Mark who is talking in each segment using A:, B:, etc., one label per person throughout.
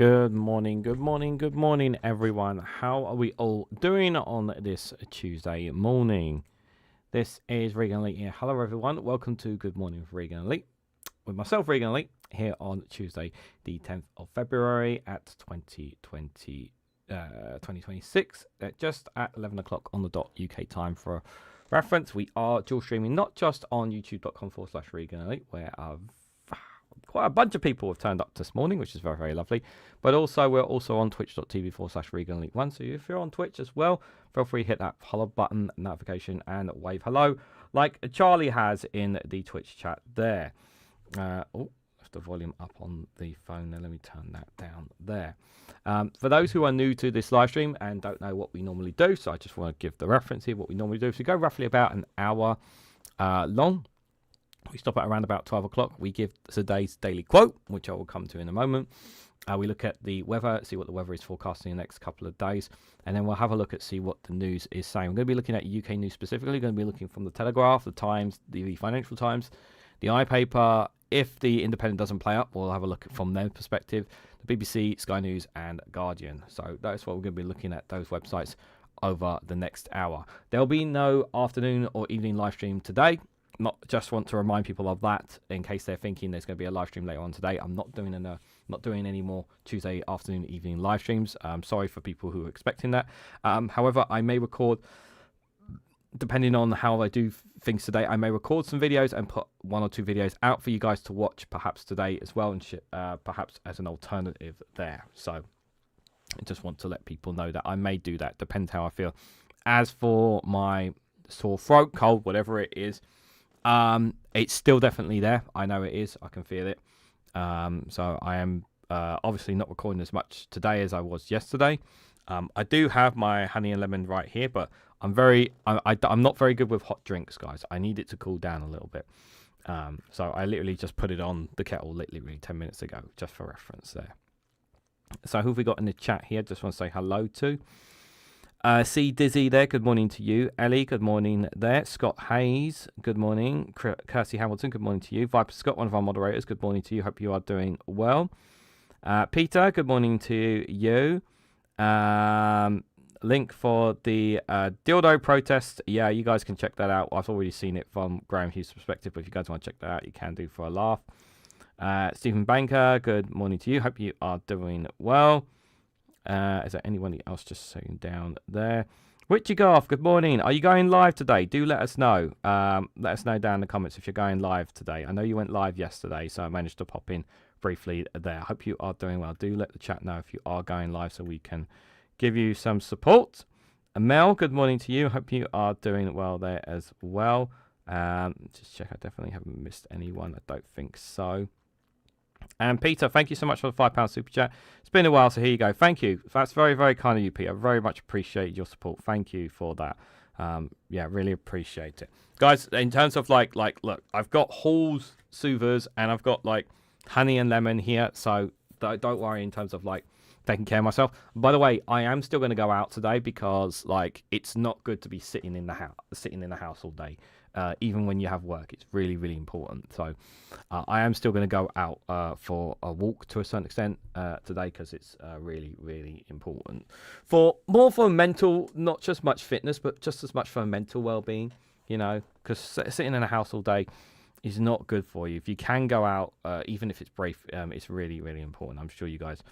A: Good morning, good morning, good morning, everyone. How are we all doing on this Tuesday morning? This is Reganelite here. Hello, everyone. Welcome to Good Morning with Reganelite with myself, Reganelite, here on Tuesday, the 10th of February at 2026, just at 11 o'clock on the dot UK time for reference. We are dual streaming not just on youtube.com/Reganelite, where quite a bunch of people have turned up this morning, which is very, very lovely. But also, we're also on twitch.tv/Reganelite1. So if you're on Twitch as well, feel free to hit that follow button, notification, and wave hello, like Charlie has in the Twitch chat there. Left the volume up on the phone there. Let me turn that down there. For those who are new to this live stream and don't know what we normally do, so I just want to give the reference here, what we normally do. So we go roughly about an hour long. We stop at around about 12 o'clock. We give today's daily quote, which I will come to in a moment. We look at the weather, see what the weather is forecasting in the next couple of days. And then we'll have a look at see what the news is saying. We're going to be looking at UK news specifically. We're going to be looking from the Telegraph, the Times, the Financial Times, the iPaper. If the Independent doesn't play up, we'll have a look from their perspective. The BBC, Sky News, and Guardian. So that's what we're going to be looking at, those websites, over the next hour. There'll be no afternoon or evening live stream today. Not just want to remind people of that in case they're thinking there's going to be a live stream later on today. I'm not doing any more Tuesday afternoon, evening live streams. Sorry for people who are expecting that. However, I may record, depending on how I do things today, I may record some videos and put one or two videos out for you guys to watch perhaps today as well, and perhaps as an alternative there. So I just want to let people know that I may do that. Depends how I feel. As for my sore throat, cold, whatever it is, it's still definitely there. I know it is. I can feel it. So I am obviously not recording as much today as I was yesterday. I do have my honey and lemon right here, but I'm not very good with hot drinks, guys. I need it to cool down a little bit. So I literally just put it on the kettle literally 10 minutes ago, just for reference there. So who have we got in the chat here? Just want to say hello to. See Dizzy there, good morning to you. Ellie, good morning there. Scott Hayes, good morning. Kirsty Hamilton, good morning to you. Viper Scott, one of our moderators, good morning to you. Hope you are doing well. Peter, good morning to you. Link for the dildo protest. Yeah, you guys can check that out. I've already seen it from Graham Hughes' perspective, but if you guys want to check that out, you can do for a laugh. Stephen Banker, good morning to you. Hope you are doing well. Is there anyone else just sitting down there? Richie Garth, good morning. Are you going live today? Do let us know. Let us know down in the comments if you're going live today. I know you went live yesterday, so I managed to pop in briefly there. I hope you are doing well. Do let the chat know if you are going live so we can give you some support. Mel, good morning to you. Hope you are doing well there as well. Just check. I definitely haven't missed anyone. I don't think so. And Peter, thank you so much for the £5 super chat. It's been a while, so here you go. Thank you. That's very, very kind of you, Peter. Very much appreciate your support. Thank you for that. Yeah, really appreciate it. Guys, in terms of look, I've got Hall's soothers and I've got honey and lemon here. So don't worry in terms of taking care of myself. By the way, I am still going to go out today because it's not good to be sitting in the house all day. Even when you have work, it's really, really important. So I am still going to go out for a walk to a certain extent today because it's really, really important. More for mental, not just much fitness, but just as much for mental well-being, because sitting in a house all day is not good for you. If you can go out, even if it's brief, it's really, really important. I'm sure you guys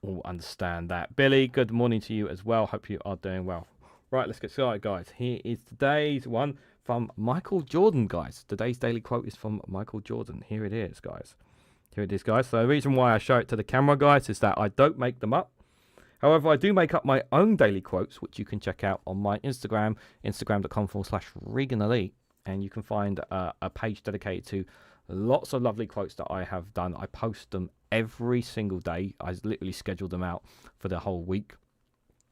A: all understand that. Billy, good morning to you as well. Hope you are doing well. Right, let's get started, guys. Here is today's one from Michael Jordan, guys. Today's daily quote is from Michael Jordan. Here it is, guys. Here it is, guys. So the reason why I show it to the camera, guys, is that I don't make them up. However, I do make up my own daily quotes, which you can check out on my Instagram, instagram.com/Reganelite. And you can find a page dedicated to lots of lovely quotes that I have done. I post them every single day. I literally schedule them out for the whole week.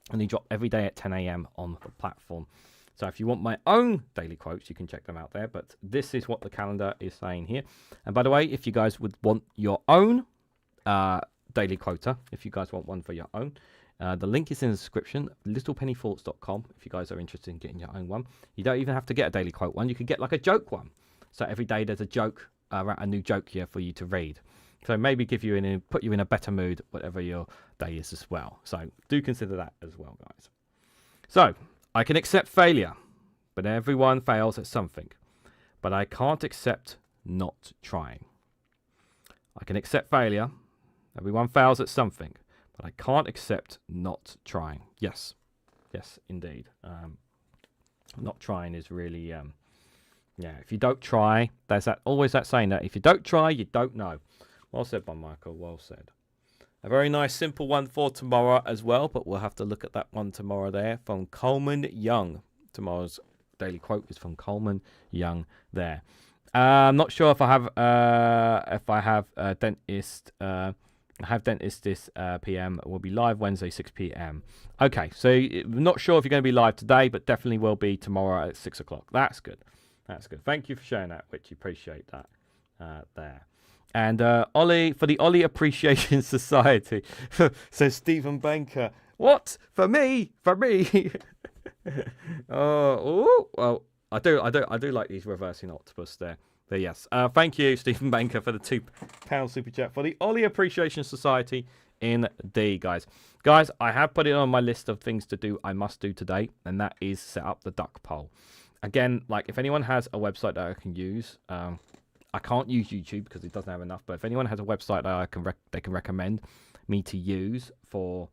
A: And they drop every day at 10 a.m. on the platform. So if you want my own daily quotes, you can check them out there. But this is what the calendar is saying here. And by the way, if you guys would want your own daily quota, if you guys want one for your own, the link is in the description, littlepennythoughts.com, if you guys are interested in getting your own one. You don't even have to get a daily quote one. You could get a joke one. So every day there's a joke, a new joke here for you to read. So maybe put you in a better mood, whatever your day is as well. So do consider that as well, guys. So I can accept failure, but everyone fails at something. But I can't accept not trying. I can accept failure. Everyone fails at something, but I can't accept not trying. Yes, indeed. Not trying is really, if you don't try, there's always that saying that if you don't try, you don't know. Well said by Michael, well said. A very nice, simple one for tomorrow as well, but we'll have to look at that one tomorrow there from Coleman Young. Tomorrow's daily quote is from Coleman Young there. I'm not sure if I have a dentist. I have dentist this PM. We'll be live Wednesday 6 p.m. Okay, so I'm not sure if you're going to be live today, but definitely will be tomorrow at 6 o'clock. That's good. That's good. Thank you for sharing that, Witchy. Appreciate that there. And Ollie, for the Ollie Appreciation Society, says Stephen Banker. What? For me? For me? Well, I do like these reversing octopus there. But yes, thank you, Stephen Banker, for the £2 super chat for the Ollie Appreciation Society indeed, guys. Guys, I have put it on my list of things to do. I must do today, and that is set up the duck poll. Again, like if anyone has a website that I can use, I can't use YouTube because it doesn't have enough. But if anyone has a website that they can recommend me to use for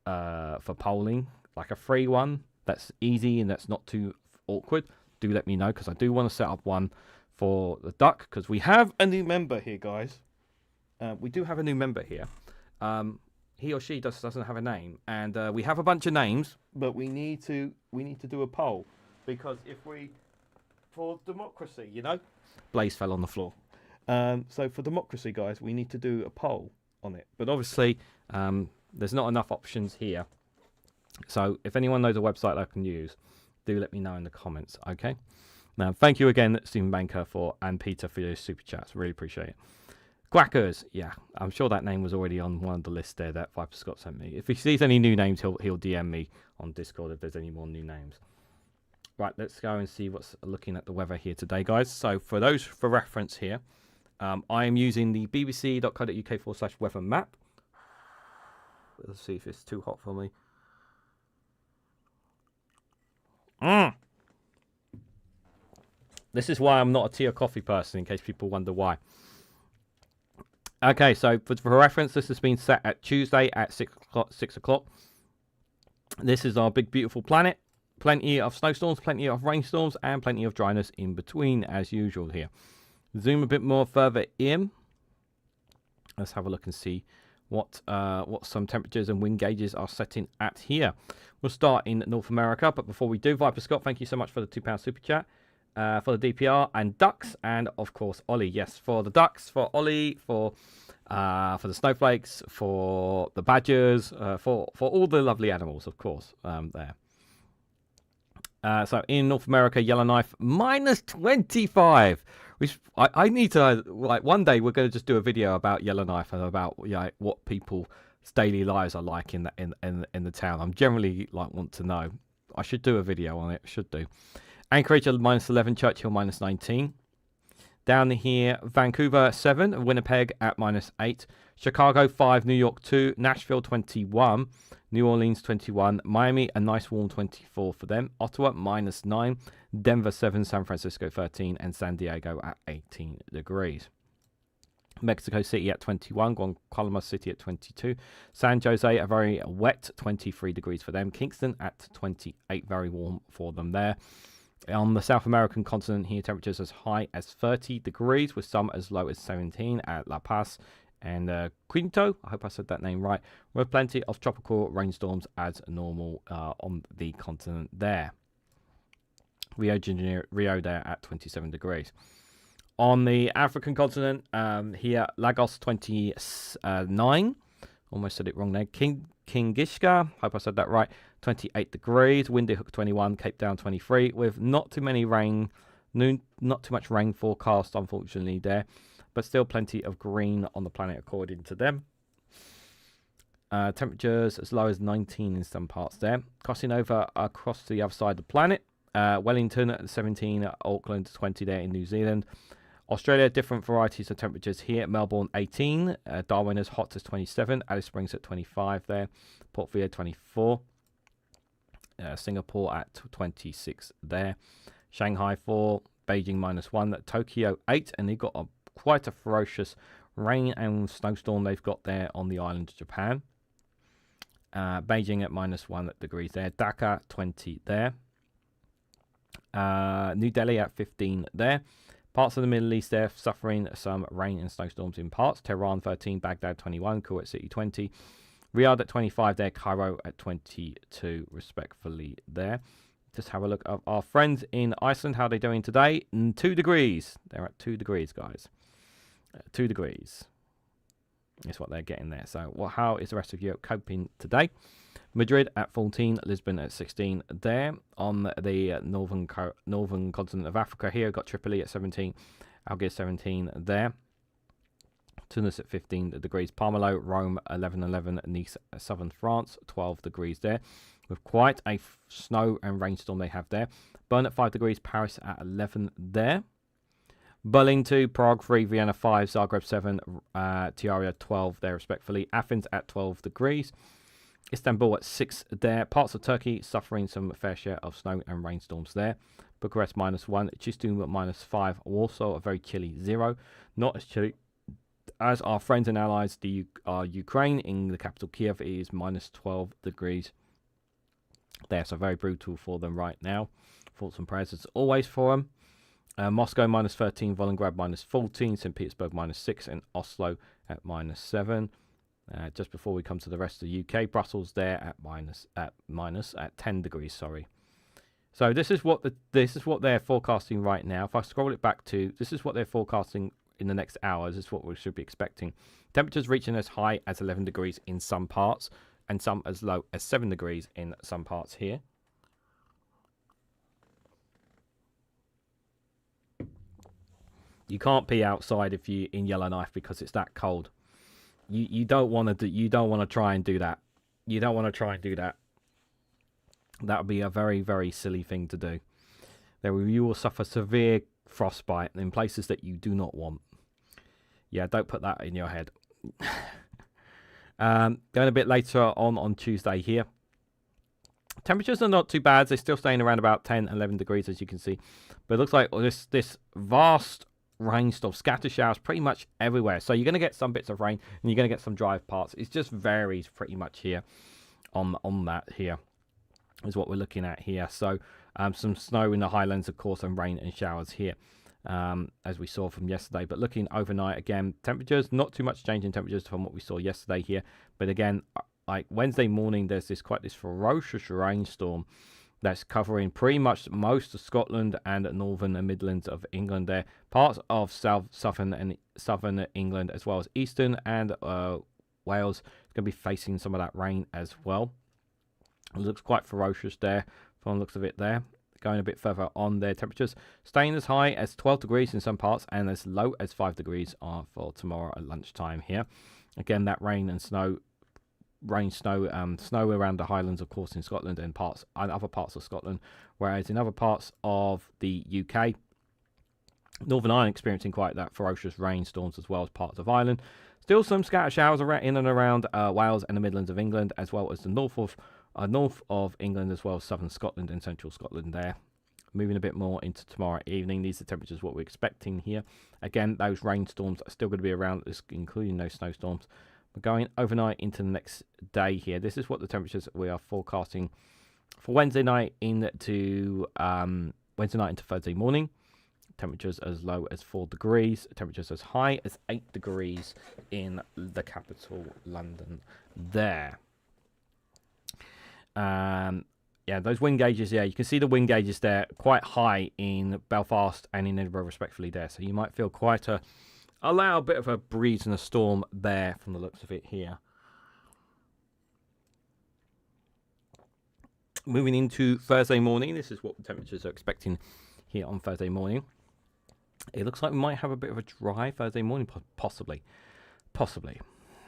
A: polling, like a free one that's easy and that's not too awkward, do let me know, because I do want to set up one for the duck, because we have a new member here, guys. We do have a new member here. He or she doesn't have a name, and we have a bunch of names, but we need to do a poll, because for democracy, Blaze fell on the floor. So for democracy, guys, we need to do a poll on it. But obviously, there's not enough options here. So if anyone knows a website I can use, do let me know in the comments, okay? Now, thank you again, Stephen Banker and Peter for your super chats. Really appreciate it. Quackers, yeah, I'm sure that name was already on one of the lists there that Viper Scott sent me. If he sees any new names, he'll DM me on Discord if there's any more new names. Right, let's go and see what's looking at the weather here today, guys. So for reference here, I am using the bbc.co.uk/weather map. Let's see if it's too hot for me. This is why I'm not a tea or coffee person, in case people wonder why. Okay, so for reference, this has been set at Tuesday at 6 o'clock. This is our big, beautiful planet. Plenty of snowstorms, plenty of rainstorms, and plenty of dryness in between, as usual here. Zoom a bit more further in. Let's have a look and see what some temperatures and wind gauges are setting at here. We'll start in North America, but before we do, Viper Scott, thank you so much for the £2 super chat. For the DPR and ducks, and of course Ollie. Yes, for the ducks, for Ollie, for the snowflakes, for the badgers, for all the lovely animals, of course. There. So in North America, Yellowknife -25. Which I need to, like, one day we're going to just do a video about Yellowknife and about what people's daily lives are like in the town. I'm generally want to know. I should do a video on it. Should do. Anchorage at -11, Churchill -19. Down here, Vancouver 7, Winnipeg at -8, Chicago 5, New York 2, Nashville 21, New Orleans 21, Miami a nice warm 24 for them, Ottawa -9, Denver 7, San Francisco 13, and San Diego at 18 degrees. Mexico City at 21, Guadalajara City at 22, San Jose a very wet 23 degrees for them, Kingston at 28, very warm for them there. On the South American continent here, temperatures as high as 30 degrees, with some as low as 17 at La Paz and Quinto. I hope I said that name right. With plenty of tropical rainstorms as normal on the continent there. Rio there at 27 degrees. On the African continent, here, Lagos 29. Almost said it wrong there. Kingishka, hope I said that right, 28 degrees. Windy Hook 21, Cape Town 23, with not too much rain forecast, unfortunately, there, but still plenty of green on the planet according to them. Temperatures as low as 19 in some parts there. Crossing over across to the other side of the planet. Wellington at 17, Auckland 20 there in New Zealand. Australia, different varieties of temperatures here. Melbourne 18, Darwin as hot as 27, Alice Springs at 25 there, Port Vila 24, Singapore at 26 there, Shanghai 4, Beijing -1, Tokyo 8, and they've got quite a ferocious rain and snowstorm they've got there on the island of Japan. Beijing at -1 degrees there, Dhaka 20 there, New Delhi at 15 there. Parts of the Middle East there suffering some rain and snowstorms in parts. Tehran 13, Baghdad 21, Kuwait City 20, Riyadh at 25 there, Cairo at 22 respectfully there. Just have a look at our friends in Iceland. How are they doing today? 2 degrees. They're at 2 degrees, guys. 2 degrees. That's what they're getting there. So how is the rest of Europe coping today? Madrid at 14, Lisbon at 16 there. On the northern continent of Africa here, we've got Tripoli at 17, Algiers 17 there. Tunis at 15 degrees, Parmelo, Rome 11, Nice, southern France 12 degrees there, with quite a snow and rainstorm they have there. Bern at 5 degrees, Paris at 11 there. Berlin 2, Prague 3, Vienna 5, Zagreb 7, Tiaria 12 there respectfully. Athens at 12 degrees. Istanbul at 6 there. Parts of Turkey suffering some fair share of snow and rainstorms there. Bucharest -1. Chisinau at -5. Also a very chilly 0. Not as chilly as our friends and allies, the Ukraine. In the capital Kiev, it is -12 degrees there. So very brutal for them right now. Thoughts and prayers as always for them. Moscow -13. Volgograd -14. St. Petersburg -6. And Oslo at -7. Just before we come to the rest of the UK, Brussels there at 10 degrees. Sorry. So this is what they're forecasting right now. If I scroll it back to, this is what they're forecasting in the next hours. This is what we should be expecting. Temperatures reaching as high as 11 degrees in some parts, and some as low as 7 degrees in some parts here. You can't be outside if you in Yellowknife because it's that cold. You don't want to try and do that. You don't want to try and do that. That would be a very, very silly thing to do. You will suffer severe frostbite in places that you do not want. Yeah, don't put that in your head. Going a bit later on Tuesday here. Temperatures are not too bad. They're still staying around about 10, 11 degrees, as you can see. But it looks like this vast rainstorm, scatter showers pretty much everywhere. So you're going to get some bits of rain and you're going to get some dry parts. It just varies pretty much here on that here is what we're looking at here. So some snow in the highlands, of course, and rain and showers here as we saw from yesterday. But looking overnight again, temperatures, not too much change in temperatures from what we saw yesterday here. But again, like Wednesday morning, there's quite this ferocious rainstorm that's covering pretty much most of Scotland and northern and Midlands of England there. Parts of southern England, as well as eastern and Wales is going to be facing some of that rain as well. It looks quite ferocious there from the looks of it there. Going a bit further on there, temperatures staying as high as 12 degrees in some parts and as low as 5 degrees for tomorrow at lunchtime here. Again, that rain and snow around the Highlands, of course, in Scotland and other parts of Scotland, whereas in other parts of the UK, Northern Ireland experiencing quite that ferocious rainstorms as well as parts of Ireland. Still some scattered showers in and around Wales and the Midlands of England, as well as the north of England, as well as southern Scotland and central Scotland there. Moving a bit more into tomorrow evening, these are temperatures what we're expecting here. Again, those rainstorms are still going to be around, including those snowstorms. We're going overnight into the next day here. This is what the temperatures we are forecasting for Wednesday night into Thursday morning. Temperatures as low as 4 degrees. Temperatures as high as 8 degrees in the capital, London there. Yeah, those wind gauges, yeah, you can see the wind gauges there quite high in Belfast and in Edinburgh respectively there. So you might feel quite allow a bit of a breeze and a storm there from the looks of it here. Moving into Thursday morning, this is what the temperatures are expecting here on Thursday morning. It looks like we might have a bit of a dry Thursday morning, possibly.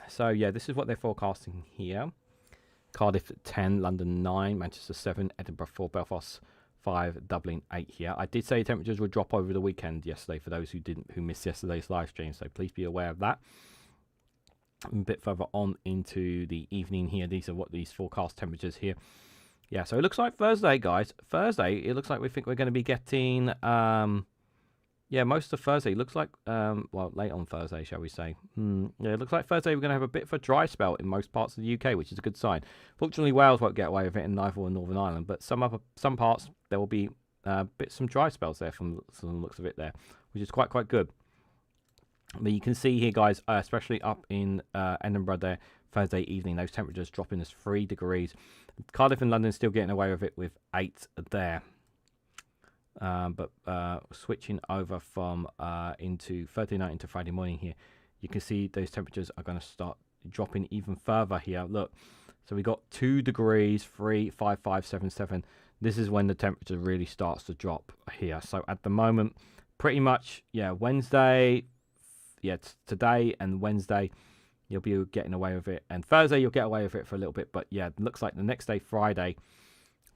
A: So yeah, this is what they're forecasting here. Cardiff 10, London 9, Manchester 7, Edinburgh 4, Belfast 5, Dublin 8 here. I did say temperatures would drop over the weekend yesterday for those who missed yesterday's live stream, so please be aware of that. A bit further on into the evening here, these are what these forecast temperatures here. Yeah, so it looks like Thursday, guys. Thursday, it looks like we think we're going to be getting, yeah, most of Thursday. Looks like, well, late on Thursday, shall we say. Yeah, it looks like Thursday we're going to have a bit of a dry spell in most parts of the UK, which is a good sign. Fortunately, Wales won't get away with it, and neither will Northern Ireland. But some parts, there will be some dry spells there from the looks of it there, which is quite good. But you can see here, guys, especially up in Edinburgh there, Thursday evening, those temperatures dropping as 3 degrees. Cardiff and London still getting away with it with 8 there. But switching over from into Thursday night into Friday morning here, you can see those temperatures are going to start dropping even further here. Look, so we got 2 degrees, 3, 5, 5, 7, 7. This is when the temperature really starts to drop here. So at the moment, pretty much, yeah, Wednesday, yeah, today and Wednesday, you'll be getting away with it. And Thursday, you'll get away with it for a little bit. But yeah, it looks like the next day, Friday,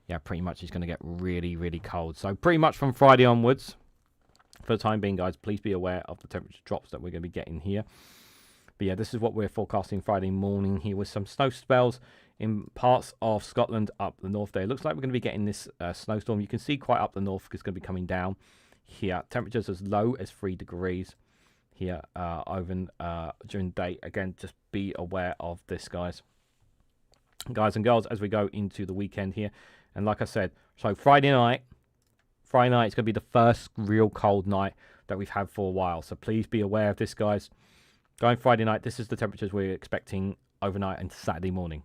A: yeah, pretty much it's going to get really, really cold. So pretty much from Friday onwards, for the time being, guys, please be aware of the temperature drops that we're going to be getting here. But yeah, this is what we're forecasting Friday morning here with some snow spells in parts of Scotland up the north there. It looks like we're going to be getting this snowstorm. You can see quite up the north because it's going to be coming down here. Temperatures as low as 3 degrees here during the day. Again, just be aware of this, guys and girls, as we go into the weekend here. And like I said, so Friday night is going to be the first real cold night that we've had for a while. So please be aware of this, guys. Going Friday night, this is the temperatures we're expecting overnight into Saturday morning.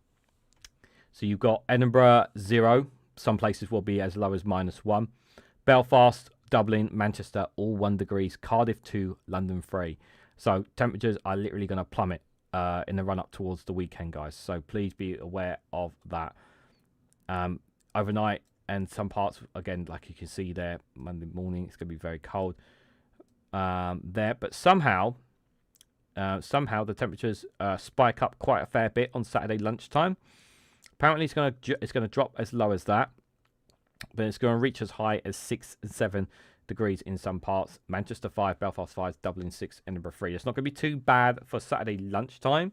A: So you've got Edinburgh 0. Some places will be as low as -1. Belfast, Dublin, Manchester, all 1 degrees. Cardiff 2, London 3. So temperatures are literally going to plummet in the run-up towards the weekend, guys. So please be aware of that. Overnight and some parts, again, like you can see there, Monday morning, it's going to be very cold there. But somehow the temperatures spike up quite a fair bit on Saturday lunchtime. Apparently, it's going to drop as low as that, but it's going to reach as high as 6 and 7 degrees in some parts. Manchester 5, Belfast 5, Dublin 6, Edinburgh 3. It's not going to be too bad for Saturday lunchtime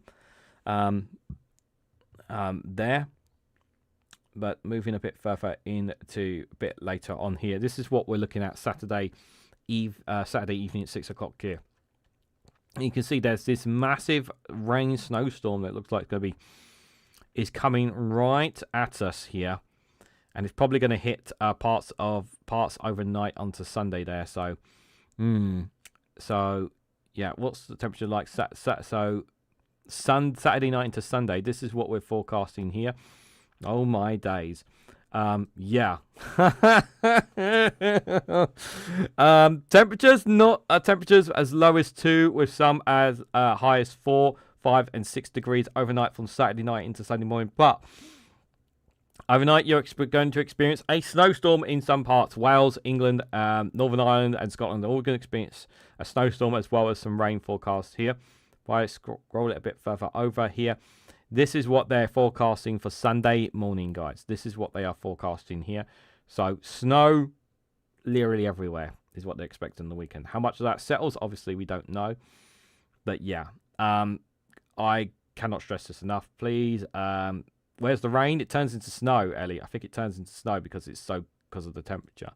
A: there. But moving a bit further into a bit later on here, this is what we're looking at Saturday evening at 6 o'clock here. And you can see there's this massive rain snowstorm that looks like is coming right at us here, and it's probably going to hit parts overnight onto Sunday there. So, so yeah, what's the temperature like? So Saturday night into Sunday. This is what we're forecasting here. Oh my days. Yeah. Temperatures temperatures as low as 2, with some as high as 4, 5 and 6 degrees overnight from Saturday night into Sunday morning. But overnight you're going to experience a snowstorm in some parts. Wales, England, Northern Ireland and Scotland are all going to experience a snowstorm, as well as some rain forecast here. If I scroll it a bit further over here, this is what they're forecasting for Sunday morning, guys. This is what they are forecasting here. So snow literally everywhere is what they're expecting the weekend. How much of that settles, obviously, we don't know. But yeah, I cannot stress this enough. Please, where's the rain? It turns into snow, Ellie. I think it turns into snow because of the temperature.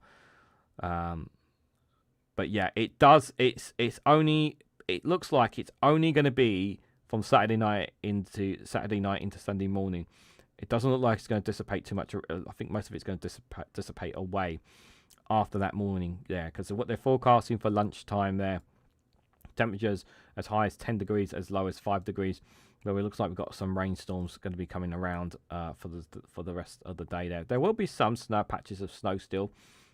A: But yeah, it does. It looks like it's only going to be from Saturday night into Sunday morning. It doesn't look like it's going to dissipate too much. I think most of it's going to dissipate away after that morning. Yeah, because of what they're forecasting for lunchtime there. Temperatures as high as 10 degrees, as low as 5 degrees. Where it looks like we've got some rainstorms going to be coming around for the rest of the day there. There will be some snow patches of snow still.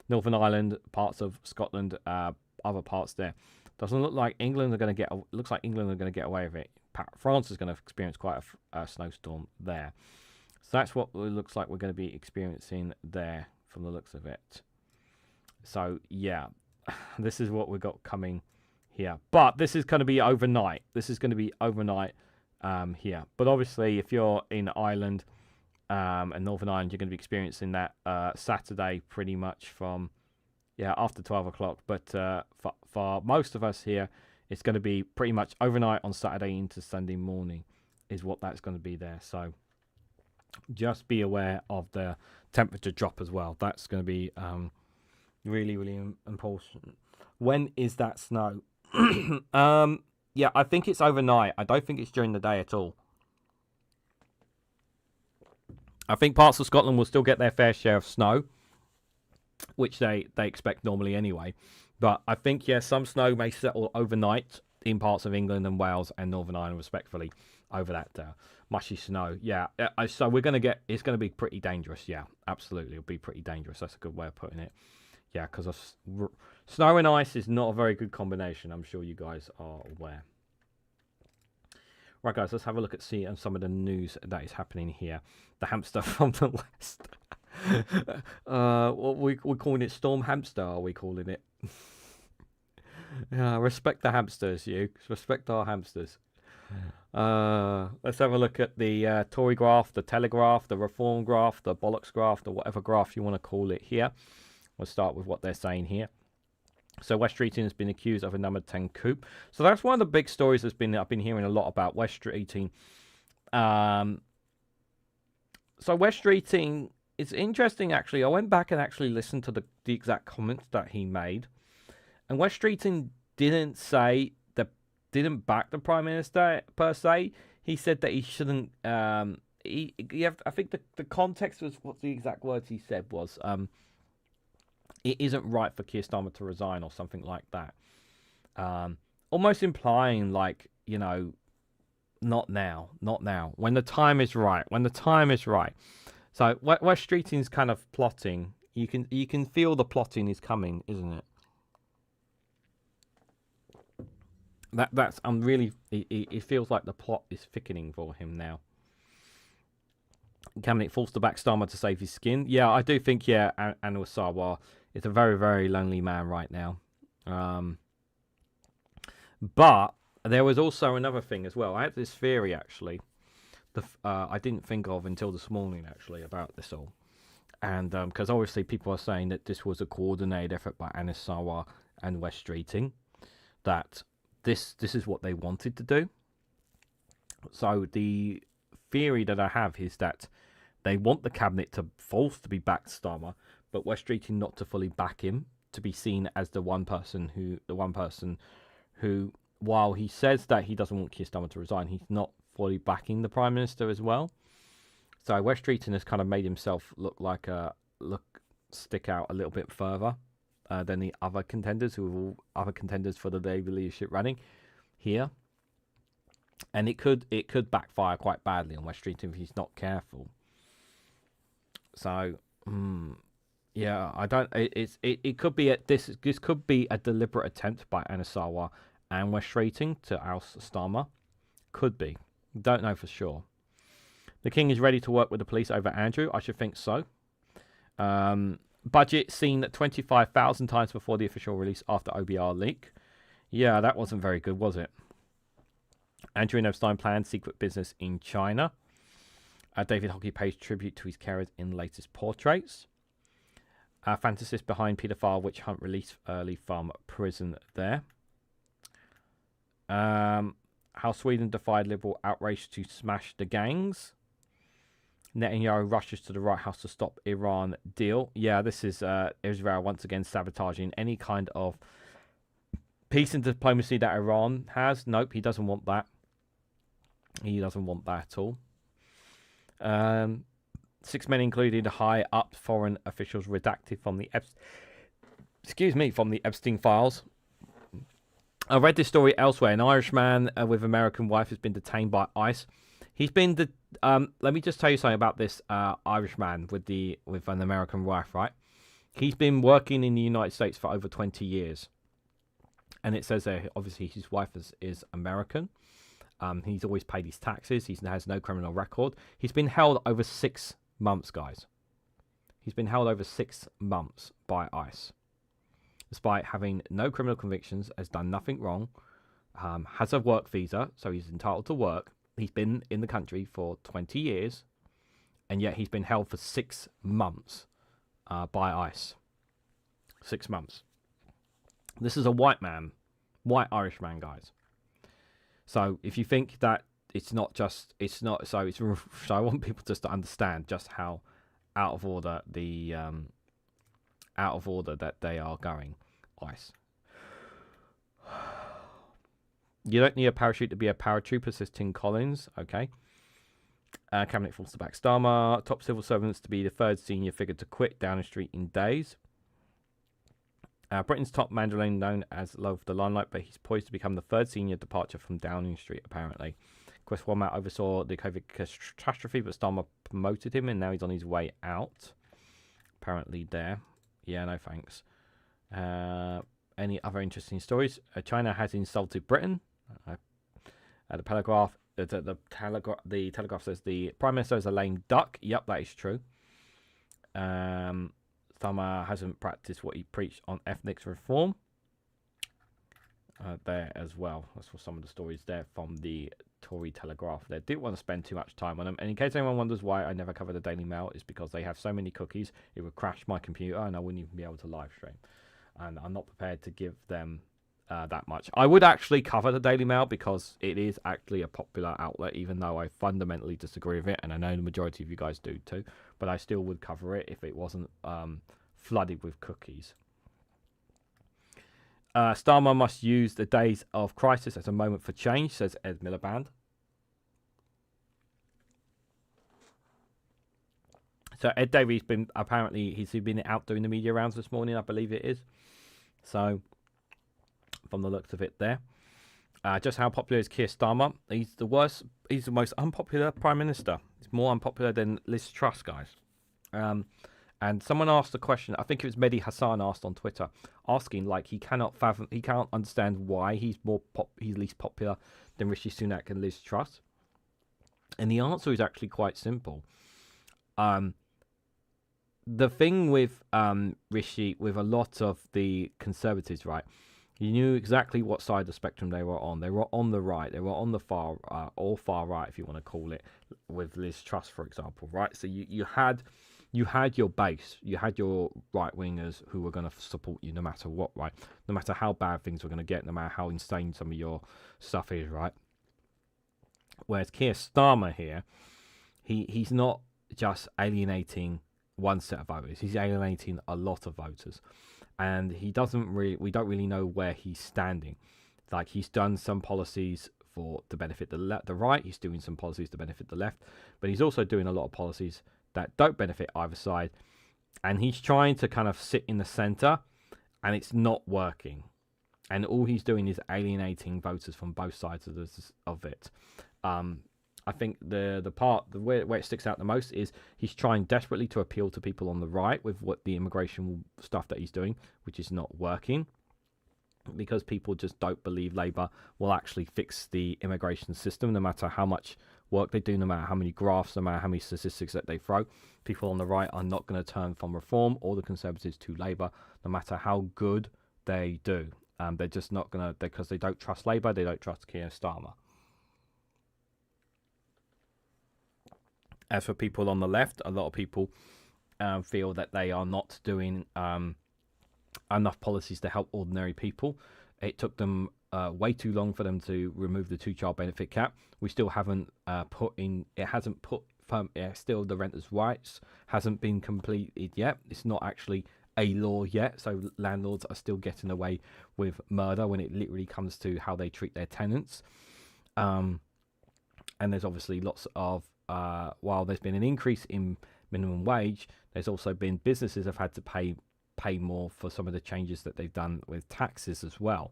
A: Northern Ireland, parts of Scotland, other parts there. Doesn't look like England are going to get. Looks like England are going to get away with it. France is going to experience quite a snowstorm there. So that's what it looks like we're going to be experiencing there from the looks of it. So yeah, this is what we've got coming here. But this is going to be overnight. This is going to be overnight here. But obviously, if you're in Ireland, and Northern Ireland, you're going to be experiencing that Saturday pretty much from after 12 o'clock. But for most of us here, it's going to be pretty much overnight on Saturday into Sunday morning is what that's going to be there. So just be aware of the temperature drop as well. That's going to be really, really important. When is that snow? I think it's overnight. I don't think it's during the day at all. I think parts of Scotland will still get their fair share of snow, which they expect normally anyway. But I think, some snow may settle overnight in parts of England and Wales and Northern Ireland, respectfully, over that mushy snow. So we're going to it's going to be pretty dangerous. Yeah, absolutely. It'll be pretty dangerous. That's a good way of putting it. Yeah, because snow and ice is not a very good combination. I'm sure you guys are aware. Right, guys, let's have a look at some of the news that is happening here. The hamster from the west. We're calling it Storm Hamster, are we calling it? Respect the hamsters, you. Respect our hamsters. Let's have a look at the Tory graph, the Telegraph, the Reform graph, the Bollocks graph, or whatever graph you want to call it here. We'll start with what they're saying here. So West Streeting has been accused of a number 10 coup. So that's one of the big stories I've been hearing a lot about West Streeting. So West Streeting, it's interesting actually. I went back and actually listened to the exact comments that he made. And West Streeting didn't back the Prime Minister per se. He said that he shouldn't. I think the context was what the exact words he said was. It isn't right for Keir Starmer to resign or something like that. Almost implying like, not now. When the time is right. So West Streeting's kind of plotting. You can feel the plotting is coming, isn't it? It feels like the plot is thickening for him now. Cabinet forced to back Starmer to save his skin. Yeah, I do think, Anwar Sarwar is a very, very lonely man right now. But there was also another thing as well. I had this theory, actually, I didn't think of until this morning, actually, about this all. And because obviously people are saying that this was a coordinated effort by Anwar Sarwar and West Streeting, that this is what they wanted to do. So the theory that I have is that they want the cabinet to force to be back to Starmer, but West Streeting not to fully back him, to be seen as the one person who, while he says that he doesn't want Keir Starmer to resign, he's not fully backing the Prime Minister as well. So West Streeting has kind of made himself stick out a little bit further than the other contenders for the Labour leadership running here. And it could backfire quite badly on West Streeting if he's not careful. So, I don't. It could be this could be a deliberate attempt by Anwar Sarwar and West Streeting to oust Starmer. Could be. Don't know for sure. The King is ready to work with the police over Andrew. I should think so. Budget seen 25,000 times before the official release after OBR leak. Yeah, that wasn't very good, was it? Andrew and Epstein planned secret business in China. David Hockey pays tribute to his carers in latest portraits. Fantasist behind paedophile witch hunt released early from prison there. How Sweden defied liberal outrage to smash the gangs. Netanyahu rushes to the White House to stop Iran deal. Yeah, this is Israel once again sabotaging any kind of peace and diplomacy that Iran has. Nope, he doesn't want that. He doesn't want that at all. 6 men included high-up foreign officials redacted from the Epstein files. I read this story elsewhere. An Irishman with American wife has been detained by ICE. He's been let me just tell you something about this Irishman with an American wife, right? He's been working in the United States for over 20 years. And it says there, obviously, his wife is American. He's always paid his taxes. He has no criminal record. He's been held over 6 months, guys. He's been held over 6 months by ICE. Despite having no criminal convictions, has done nothing wrong, has a work visa, so he's entitled to work. He's been in the country for 20 years, and yet he's been held for 6 months by ICE. 6 months. This is a white Irish man, guys. So if you think that so I want people just to understand just how out of order that they are going, ICE. You don't need a parachute to be a paratrooper, says Tim Collins. Okay. Cabinet falls to back Starmer. Top civil servants to be the third senior figure to quit Downing Street in days. Britain's top Mandarin known as Love of the Limelight, but he's poised to become the third senior departure from Downing Street, apparently. Chris Womack oversaw the COVID catastrophe, but Starmer promoted him, and now he's on his way out. Apparently there. Yeah, no thanks. Any other interesting stories? China has insulted Britain. The Telegraph says the Prime Minister is a lame duck. Yep, that is true. Starmer hasn't practiced what he preached on ethnic reform. There as well. That's for some of the stories there from the Tory Telegraph. They didn't want to spend too much time on them. And in case anyone wonders why I never cover the Daily Mail, it's because they have so many cookies, it would crash my computer and I wouldn't even be able to live stream. And I'm not prepared to give them that much. I would actually cover the Daily Mail because it is actually a popular outlet, even though I fundamentally disagree with it, and I know the majority of you guys do too. But I still would cover it if it wasn't flooded with cookies. Starmer must use the days of crisis as a moment for change, says Ed Miliband. So Ed Davey's been he's been out doing the media rounds this morning, I believe it is. So from the looks of it there. Just how popular is Keir Starmer? He's the worst. He's the most unpopular Prime Minister. He's more unpopular than Liz Truss, guys. And someone asked a question, I think it was Mehdi Hassan asked on Twitter, asking like he can't understand why he's least popular than Rishi Sunak and Liz Truss. And the answer is actually quite simple. The thing with Rishi, with a lot of the Conservatives, right? You knew exactly what side of the spectrum they were on. They were on the right. They were on the far right, if you want to call it, with Liz Truss, for example, right? So you had your base. You had your right-wingers who were going to support you no matter what, right? No matter how bad things were going to get, no matter how insane some of your stuff is, right? Whereas Keir Starmer here, he's not just alienating one set of voters. He's alienating a lot of voters. And we don't really know where he's standing. Like, he's done some policies to benefit the right. He's doing some policies to benefit the left. But he's also doing a lot of policies that don't benefit either side. And he's trying to kind of sit in the center, and it's not working. And all he's doing is alienating voters from both sides of it. I think where it sticks out the most is he's trying desperately to appeal to people on the right with what the immigration stuff that he's doing, which is not working because people just don't believe Labour will actually fix the immigration system, no matter how much work they do, no matter how many graphs, no matter how many statistics that they throw. People on the right are not going to turn from Reform or the Conservatives to Labour, no matter how good they do. They're just not going to, because they don't trust Labour, they don't trust Keir Starmer. As for people on the left, a lot of people feel that they are not doing enough policies to help ordinary people. It took them way too long for them to remove the 2-child benefit cap. We still haven't still the renters' rights hasn't been completed yet. It's not actually a law yet, so landlords are still getting away with murder when it literally comes to how they treat their tenants. And there's obviously lots of while there's been an increase in minimum wage, there's also been businesses have had to pay more for some of the changes that they've done with taxes as well.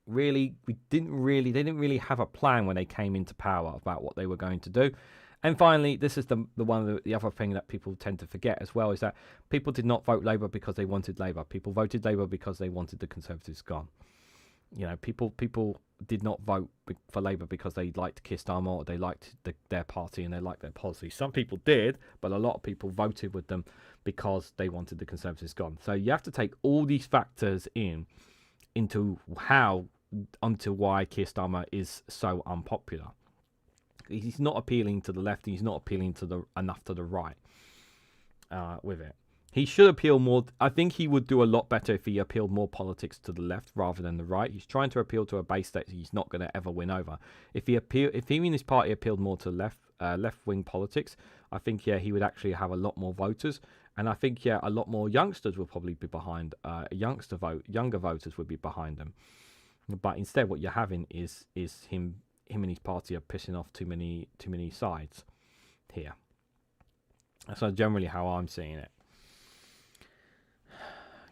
A: Really, they didn't really have a plan when they came into power about what they were going to do. And finally, this is the other thing that people tend to forget as well, is that people did not vote Labour because they wanted Labour. People voted Labour because they wanted the Conservatives gone. You know, people did not vote for Labour because they liked Keir Starmer or they liked their party and they liked their policy. Some people did, but a lot of people voted with them because they wanted the Conservatives gone. So you have to take all these factors into why Keir Starmer is so unpopular. He's not appealing to the left. He's not appealing to enough to the right with it. He should appeal more. I think he would do a lot better if he appealed more politics to the left rather than the right. He's trying to appeal to a base that he's not going to ever win over. If he and his party appealed more to left-wing politics, I think he would actually have a lot more voters, and I think a lot more youngsters will probably be behind. Younger voters would be behind them. But instead, what you're having is him and his party are pissing off too many sides here. That's generally how I'm seeing it.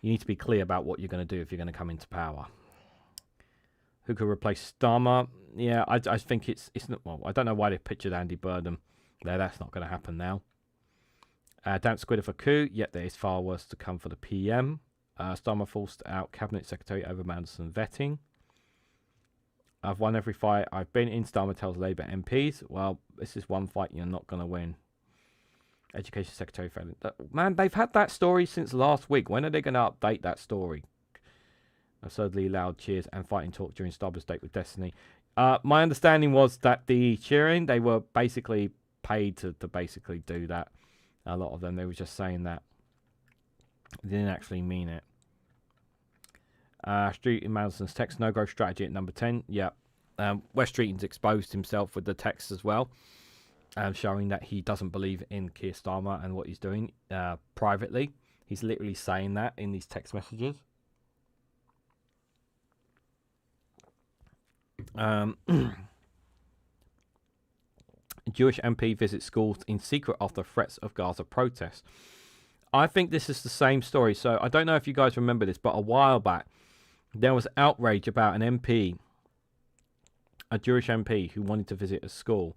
A: You need to be clear about what you're going to do if you're going to come into power. Who could replace Starmer? Yeah, I think it's not. Well, I don't know why they pictured Andy Burnham there. That's not going to happen now. Don't squid for coup. Yet there is far worse to come for the PM. Starmer forced out Cabinet Secretary over Mandelson vetting. I've won every fight I've been in. Starmer tells Labour MPs. Well, this is one fight you're not going to win. Education Secretary failing. Man, they've had that story since last week. When are they going to update that story? Absurdly loud cheers and fighting talk during Starmer's date with Destiny. My understanding was that the cheering, they were basically paid to basically do that. A lot of them, they were just saying that. They didn't actually mean it. Street in Madison's text, no growth strategy at number 10. Yeah. West Streeton's exposed himself with the text as well. Showing that he doesn't believe in Keir Starmer and what he's doing privately. He's literally saying that in these text messages. Jewish MP visits schools in secret after threats of Gaza protests. I think this is the same story. So I don't know if you guys remember this, but a while back there was outrage about an MP, a Jewish MP, who wanted to visit a school.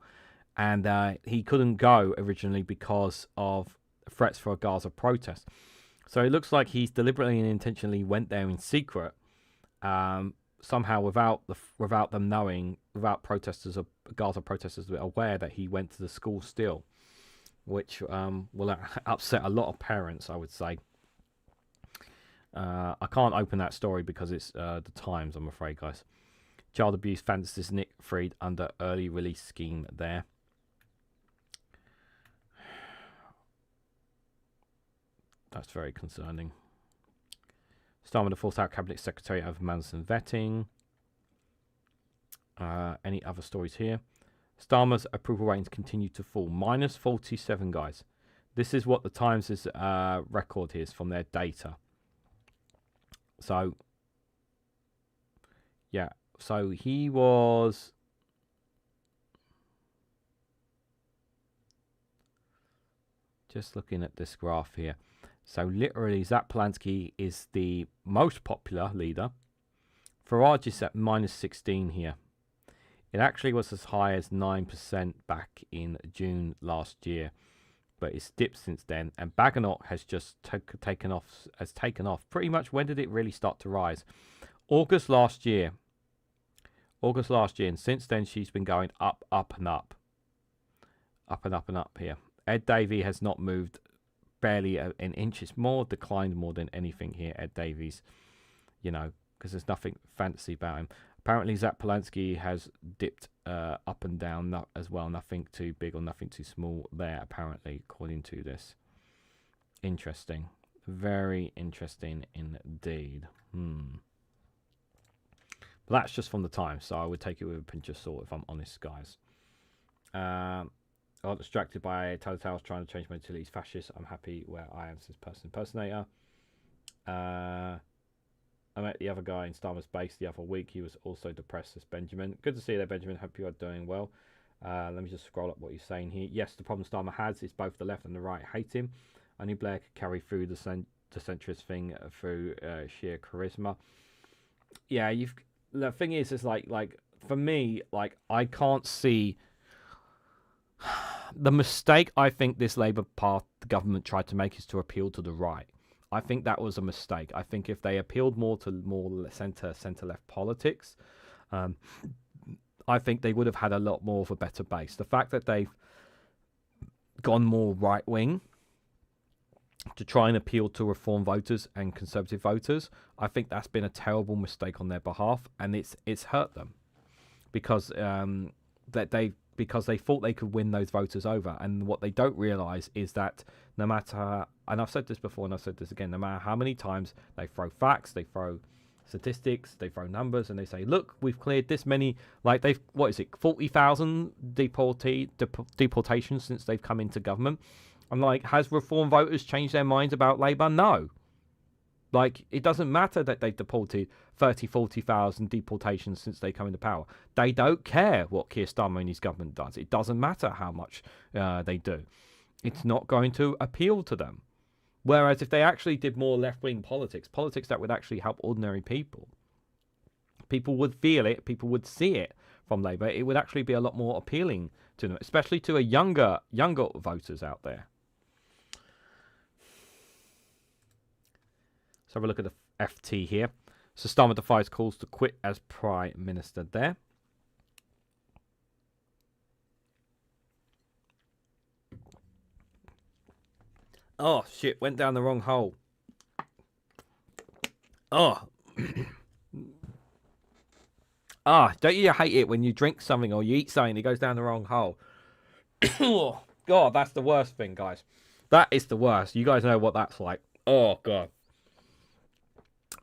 A: And he couldn't go originally because of threats for a Gaza protest. So it looks like he's deliberately and intentionally went there in secret, somehow without them knowing, without Gaza protesters aware that he went to the school still, which will upset a lot of parents, I would say. I can't open that story because it's the Times, I'm afraid, guys. Child abuse fantasies Nick freed under early release scheme there. That's very concerning. Starmer to force out Cabinet Secretary over Mandelson vetting. Any other stories here? Starmer's approval ratings continue to fall. Minus 47, guys. This is what the Times' record is from their data. So, yeah. So he was... Just looking at this graph here. So literally, Zach Polanski is the most popular leader. Farage is at minus 16 here. It actually was as high as 9% back in June last year, but it's dipped since then. And Baganot has just taken off. Pretty much. When did it really start to rise? August last year, and since then she's been going up, and up here. Ed Davey has not moved. Barely an inch. It's more declined more than anything here. Ed Davies, because there's nothing fancy about him. Apparently, Zach Polanski has dipped up and down as well. Nothing too big or nothing too small there, apparently, according to this. Interesting. Very interesting indeed. But that's just from the Times, so I would take it with a pinch of salt if I'm honest, guys. I got distracted by Telltale's trying to change my utilities fascist. I'm happy where I am since person impersonator. I met the other guy in Starmer's base the other week. He was also depressed as Benjamin. Good to see you there, Benjamin. Hope you are doing well. Let me just scroll up what you're saying here. Yes, the problem Starmer has is both the left and the right hate him. Only Blair could carry through the centrist thing through sheer charisma. Yeah, the thing is like for me, like I can't see. The mistake I think this Labour government tried to make is to appeal to the right. I think that was a mistake. I think if they appealed more to centre-left politics, I think they would have had a lot more of a better base. The fact that they've gone more right-wing to try and appeal to reform voters and conservative voters, I think that's been a terrible mistake on their behalf, and it's hurt them because that because they thought they could win those voters over. And what they don't realise is that no matter, and I've said this before and I've said this again, no matter how many times they throw facts, they throw statistics, they throw numbers, and they say, look, we've cleared this many, like they've, 40,000 deportations since they've come into government. I'm like, has Reform voters changed their minds about Labour? No. Like, it doesn't matter that they've deported 40,000 deportations since they come into power. They don't care what Keir Starmer and his government does. It doesn't matter how much they do. It's not going to appeal to them. Whereas if they actually did more left-wing politics that would actually help ordinary people, people would feel it, people would see it from Labour. It would actually be a lot more appealing to them, especially to a younger voters out there. Let's have a look at the FT here. So Starmer defies calls to quit as Prime Minister there. Oh, shit, went down the wrong hole. Oh. Don't you hate it when you drink something or you eat something, it goes down the wrong hole? Oh, God, that's the worst thing, guys. That is the worst. You guys know what that's like. Oh, God.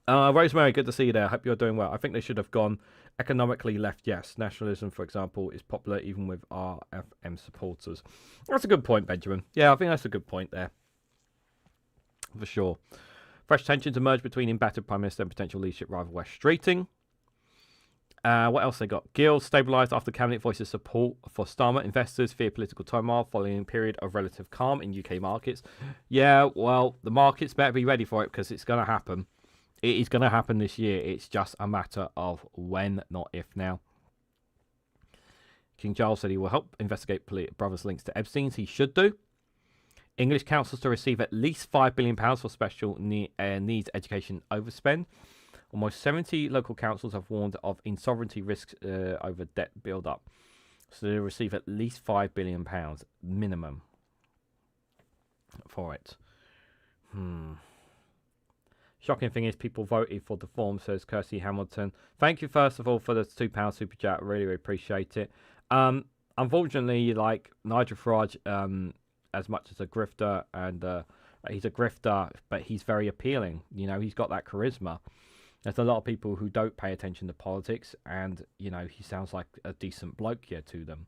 A: Rosemary, good to see you there. Hope you're doing well. I think they should have gone economically left, yes. Nationalism, for example, is popular even with RFM supporters. That's a good point, Benjamin. Yeah, I think that's a good point there. For sure. Fresh tensions emerge between embattled Prime Minister and potential leadership rival West Streeting. What else they got? Guild stabilised after Cabinet voices support for Starmer. Investors fear political turmoil following a period of relative calm in UK markets. Yeah, well, the markets better be ready for it because it's going to happen. It is going to happen this year. It's just a matter of when, not if now. King Charles said he will help investigate brothers' links to Epstein's. He should do. English councils to receive at least £5 billion for special needs education overspend. Almost 70 local councils have warned of insolvency risks over debt build-up. So they'll receive at least £5 billion minimum for it. Shocking thing is people voted for the form, says Kirsty Hamilton. Thank you, first of all, for the £2 super chat. Really, really appreciate it. Unfortunately, like Nigel Farage, as much as a grifter, and he's a grifter, but he's very appealing. You know, he's got that charisma. There's a lot of people who don't pay attention to politics, and you know, he sounds like a decent bloke here to them.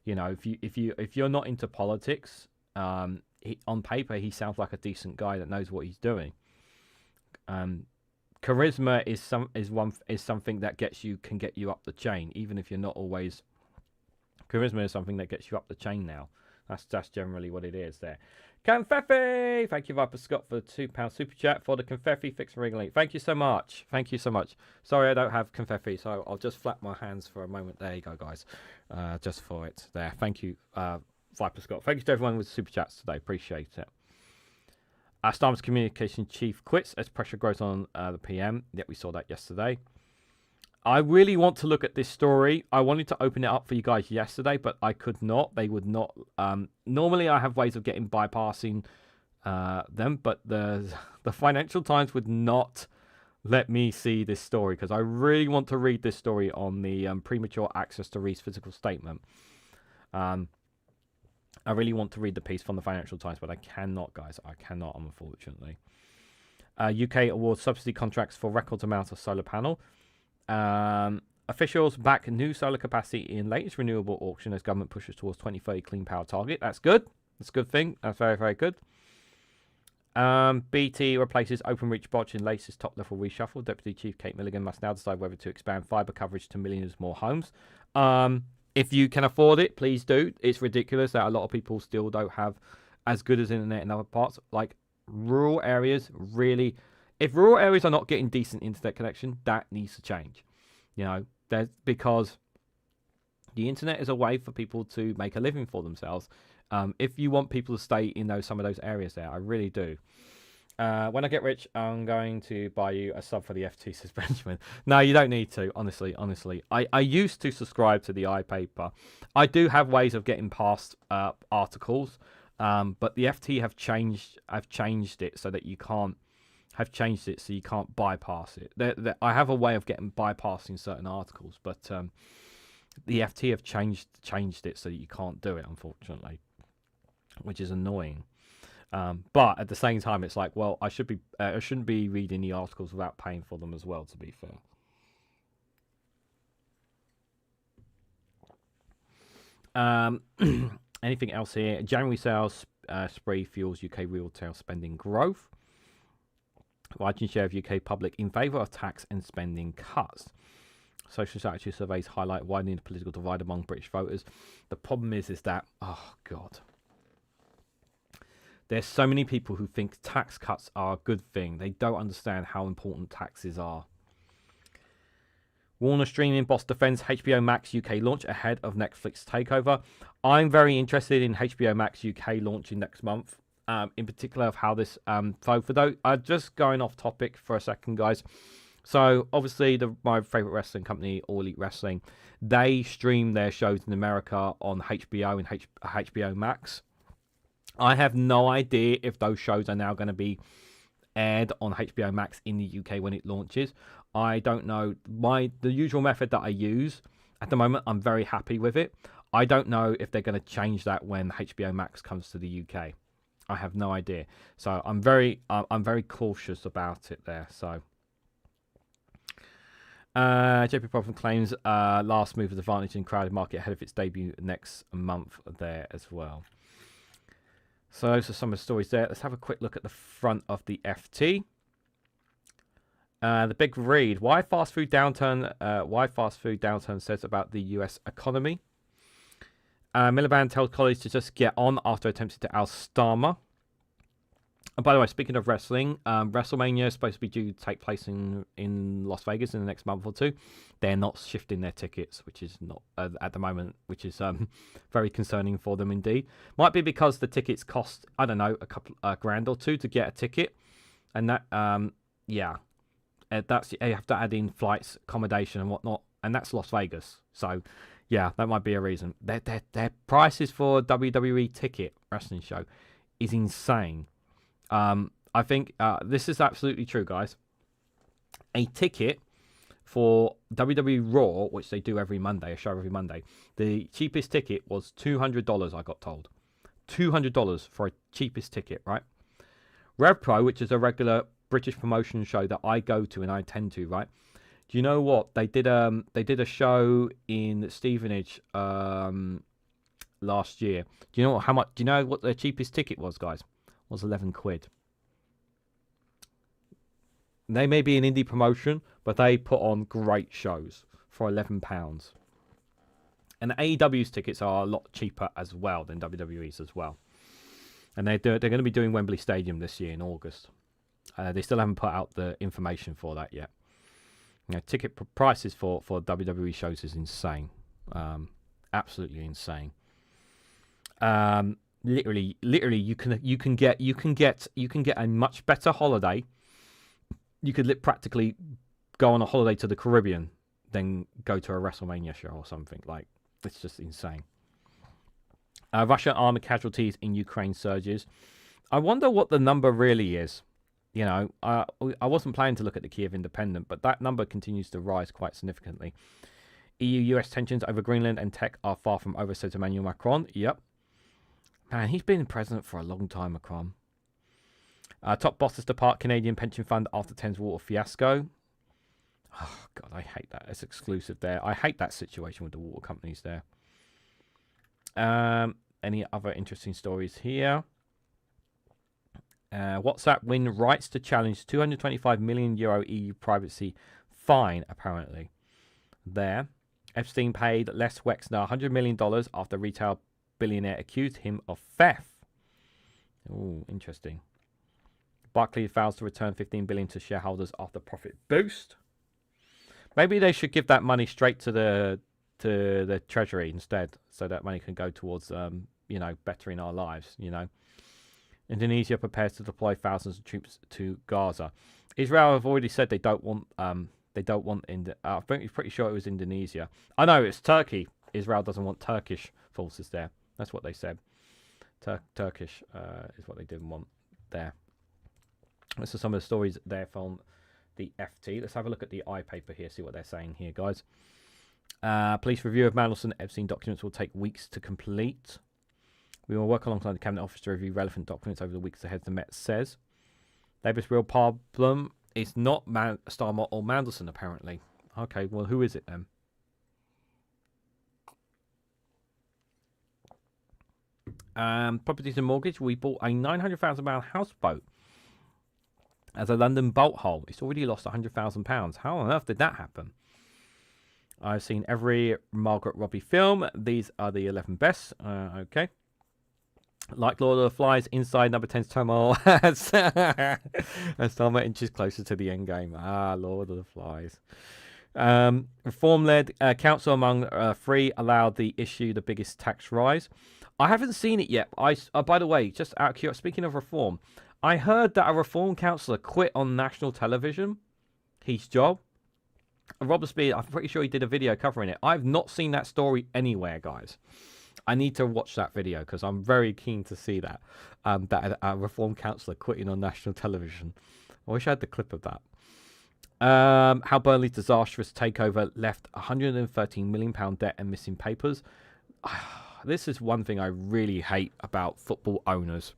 A: You know, if you're not into politics, on paper he sounds like a decent guy that knows what he's doing. Charisma is something that can get you up the chain, even if you're not always. Charisma is something that gets you up the chain now. That's generally what it is there. Confetti! Thank you, Viper Scott, for the £2 super chat for the confetti fix and Reganelite. Thank you so much. Thank you so much. Sorry I don't have confetti, so I'll just flap my hands for a moment. There you go, guys. Just for it there. Thank you, Viper Scott. Thank you to everyone with super chats today. Appreciate it. Starmer's communication chief quits as pressure grows on the PM. Yep, we saw that yesterday. I really want to look at this story. I wanted to open it up for you guys yesterday, but I could not. They would not. Normally, I have ways of bypassing them, but the Financial Times would not let me see this story because I really want to read this story on the premature access to Reed's physical statement. I really want to read the piece from the Financial Times, but I cannot, guys. I cannot, unfortunately. UK awards subsidy contracts for record amount of solar panel. Officials back new solar capacity in latest renewable auction as government pushes towards 2030 clean power target. That's good. That's a good thing. That's very, very good. BT replaces Openreach botch in latest top-level reshuffle. Deputy Chief Kate Milligan must now decide whether to expand fibre coverage to millions more homes. If you can afford it, please do. It's ridiculous that a lot of people still don't have as good as internet in other parts. Like rural areas, really. If rural areas are not getting decent internet connection, that needs to change. You know, because the internet is a way for people to make a living for themselves. If you want people to stay in some of those areas there, I really do. When I get rich, I'm going to buy you a sub for the FT, says Benjamin. No, you don't need to, honestly. I used to subscribe to the iPaper. I do have ways of getting past articles, but the FT have changed it so that you can't bypass it. I have a way of bypassing certain articles, but the FT have changed it so that you can't do it, unfortunately, which is annoying. But at the same time, it's like, well, I shouldn't be reading the articles without paying for them as well, to be fair. Anything else here? January sales spree fuels UK retail spending growth. Rising share of UK public in favour of tax and spending cuts. Social strategy surveys highlight widening the political divide among British voters. The problem is that, oh God, there's so many people who think tax cuts are a good thing. They don't understand how important taxes are. Warner streaming boss defends HBO Max UK launch ahead of Netflix takeover. I'm very interested in HBO Max UK launching next month. In particular of how this for those just going off topic for a second, guys. So obviously my favorite wrestling company, All Elite Wrestling, they stream their shows in America on HBO and HBO Max. I have no idea if those shows are now going to be aired on HBO Max in the UK when it launches. I don't know. The usual method that I use at the moment, I'm very happy with it. I don't know if they're going to change that when HBO Max comes to the UK. I have no idea. So I'm very cautious about it there. So JP Problem claims last move of advantage in crowded market ahead of its debut next month there as well. So those are some of the stories there. Let's have a quick look at the front of the FT. The big read: why fast food downturn says about the US economy. Miliband tells colleagues to just get on after attempting to oust Starmer. And by the way, speaking of wrestling, WrestleMania is supposed to be due to take place in Las Vegas in the next month or two. They're not shifting their tickets, which is not at the moment, which is very concerning for them indeed. Might be because the tickets cost, I don't know, a couple grand or two to get a ticket, and that that's you have to add in flights, accommodation, and whatnot, and that's Las Vegas. So yeah, that might be a reason. Their prices for WWE ticket wrestling show is insane. I think this is absolutely true, guys. A ticket for WWE Raw, which they do every Monday, a show every Monday, the cheapest ticket was $200, I got told. $200 for a cheapest ticket, right? Rev Pro, which is a regular British promotion show that I go to and I attend to, right? Do you know what? They did a show in Stevenage last year. Do you know how much? Do you know what their cheapest ticket was, guys? Was 11 quid. They may be an indie promotion, but they put on great shows for £11. And AEW's tickets are a lot cheaper as well than WWE's as well. And they're going to be doing Wembley Stadium this year in August. They still haven't put out the information for that yet. You know, ticket prices for WWE shows is insane, absolutely insane. Literally, you can get a much better holiday. You could practically go on a holiday to the Caribbean than go to a WrestleMania show or something. Like, it's just insane. Russian army casualties in Ukraine surges. I wonder what the number really is. You know, I wasn't planning to look at the Kiev Independent, but that number continues to rise quite significantly. EU-US tensions over Greenland and tech are far from over, says Emmanuel Macron. Yep. Man, he's been president for a long time, Macron. Top bosses depart Canadian pension fund after Thames Water fiasco. Oh, God, I hate that. It's exclusive there. I hate that situation with the water companies there. Any other interesting stories here? WhatsApp win rights to challenge €225 million EU privacy fine, apparently. There. Epstein paid Les Wexner $100 million after retail billionaire accused him of theft. Oh, interesting. Barclays vows to return $15 billion to shareholders after profit boost. Maybe they should give that money straight to the treasury instead, so that money can go towards bettering our lives. You know, Indonesia prepares to deploy thousands of troops to Gaza. Israel have already said they don't want. I'm pretty sure it was Indonesia. I know it's Turkey. Israel doesn't want Turkish forces there. That's what they said. Turkish is what they didn't want there. This are some of the stories there from the FT. Let's have a look at the iPaper here, see what they're saying here, guys. Police review of Mandelson Epstein documents will take weeks to complete. We will work alongside the Cabinet Office to review relevant documents over the weeks ahead, the Met says. Labour's real problem is not Starmer or Mandelson, apparently. Okay, well, who is it then? Properties and mortgage. We bought a £900,000 houseboat as a London bolt hole. It's already lost £100,000. How on earth did that happen? I've seen every Margaret Robbie film. These are the 11 best. Okay. Like Lord of the Flies, inside number 10's turmoil as Starmer inches closer to the end game. Lord of the Flies. Reform-led council among three allowed the issue the biggest tax rise. I haven't seen it yet. By the way, just out of curiosity, speaking of reform, I heard that a reform councillor quit on national television. His job. Robert Speed, I'm pretty sure he did a video covering it. I've not seen that story anywhere, guys. I need to watch that video because I'm very keen to see that. That a reform councillor quitting on national television. I wish I had the clip of that. How Burnley's disastrous takeover left £113 million debt and missing papers. This is one thing I really hate about football owners,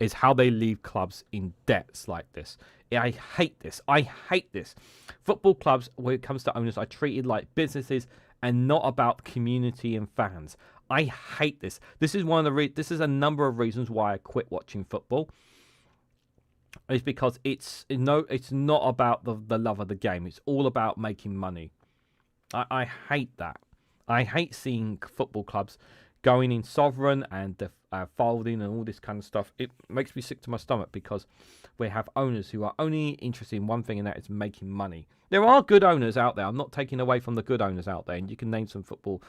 A: is how they leave clubs in debts like this. I hate this. I hate this. Football clubs, when it comes to owners, are treated like businesses and not about community and fans. I hate this. This is one of the this is a number of reasons why I quit watching football. It's because it's not about the love of the game. It's all about making money. I hate that. I hate seeing football clubs going in sovereign and folding and all this kind of stuff. It makes me sick to my stomach because we have owners who are only interested in one thing, and that is making money. There are good owners out there. I'm not taking away from the good owners out there, and you can name some football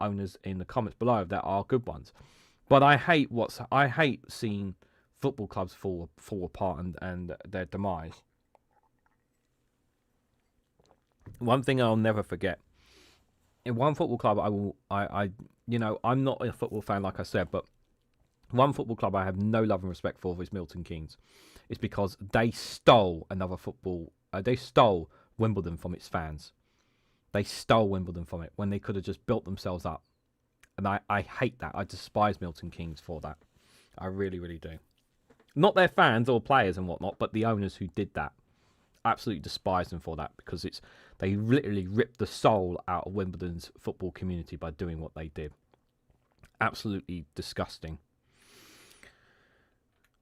A: owners in the comments below that are good ones. But I hate seeing football clubs fall apart and their demise. One thing I'll never forget. In one football club, I'm not a football fan, like I said, but one football club I have no love and respect for is Milton Keynes. It's because they stole they stole Wimbledon from its fans. They stole Wimbledon from it when they could have just built themselves up. And I hate that. I despise Milton Keynes for that. I really, really do. Not their fans or players and whatnot, but the owners who did that. Absolutely despise them for that, because they literally ripped the soul out of Wimbledon's football community by doing what they did. Absolutely disgusting.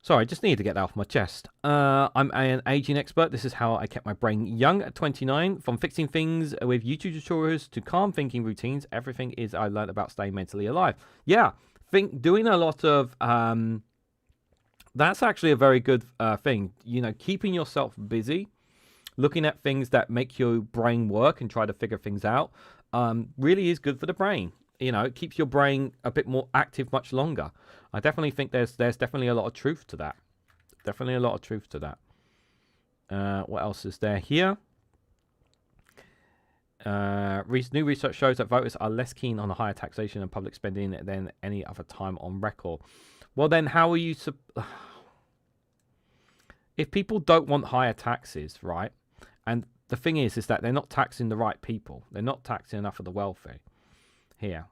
A: Sorry, I just needed to get that off my chest. I'm an aging expert. This is how I kept my brain young at 29. From fixing things with YouTube tutorials to calm thinking routines, everything is I learned about staying mentally alive. Yeah, doing a lot of... that's actually a very good thing. Keeping yourself busy, looking at things that make your brain work and try to figure things out, really is good for the brain. It keeps your brain a bit more active much longer. I definitely think there's definitely a lot of truth to that. Definitely a lot of truth to that. What else is there here? New research shows that voters are less keen on higher taxation and public spending than any other time on record. Well, then how are you... If people don't want higher taxes, right? And the thing is that they're not taxing the right people. They're not taxing enough of the wealthy here.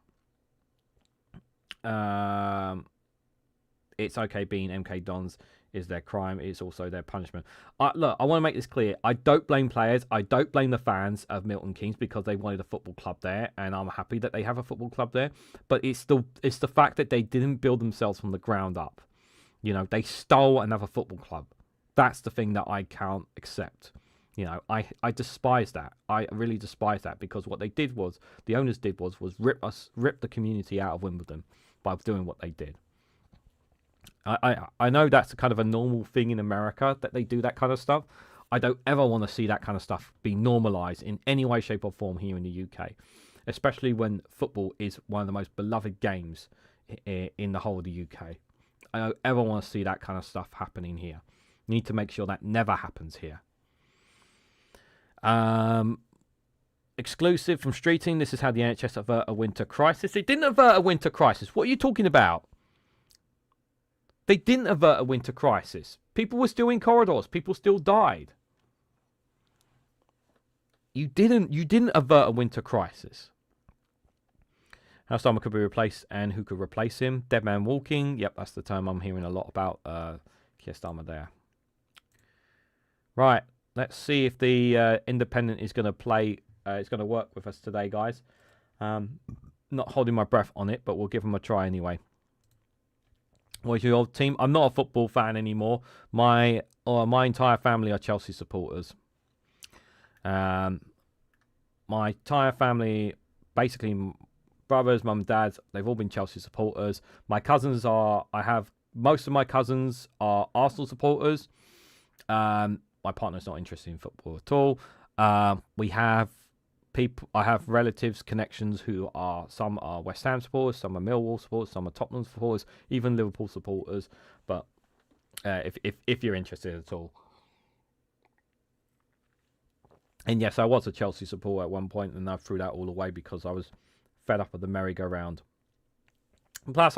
A: It's okay being MK Dons is their crime. It's also their punishment. Look, I want to make this clear. I don't blame players. I don't blame the fans of Milton Keynes because they wanted a football club there, and I'm happy that they have a football club there. But it's the fact that they didn't build themselves from the ground up. They stole another football club. That's the thing that I can't accept. I despise that. I really despise that, because what the owners did was rip the community out of Wimbledon by doing what they did. I know that's kind of a normal thing in America that they do that kind of stuff. I don't ever want to see that kind of stuff be normalized in any way, shape or form here in the UK, especially when football is one of the most beloved games in the whole of the UK. I don't ever want to see that kind of stuff happening here. Need to make sure that never happens here. Exclusive from Streeting. This is how the NHS avert a winter crisis. They didn't avert a winter crisis. What are you talking about? They didn't avert a winter crisis. People were still in corridors. People still died. You didn't avert a winter crisis. How Starmer could be replaced and who could replace him. Dead man walking. Yep, that's the term I'm hearing a lot about. Keir Starmer there. Right, let's see if the Independent is going to play. It's going to work with us today, guys. Not holding my breath on it, but we'll give them a try anyway. What's your old team? I'm not a football fan anymore. My entire family are Chelsea supporters. My entire family, basically, brothers, mum, dads, they've all been Chelsea supporters. My cousins are. Most of my cousins are Arsenal supporters. My partner's not interested in football at all. We have people. I have relatives, connections who are, some are West Ham supporters, some are Millwall supporters, some are Tottenham supporters, even Liverpool supporters. But if you're interested at all, and yes, I was a Chelsea supporter at one point, and I threw that all away because I was fed up of the merry-go-round. And plus,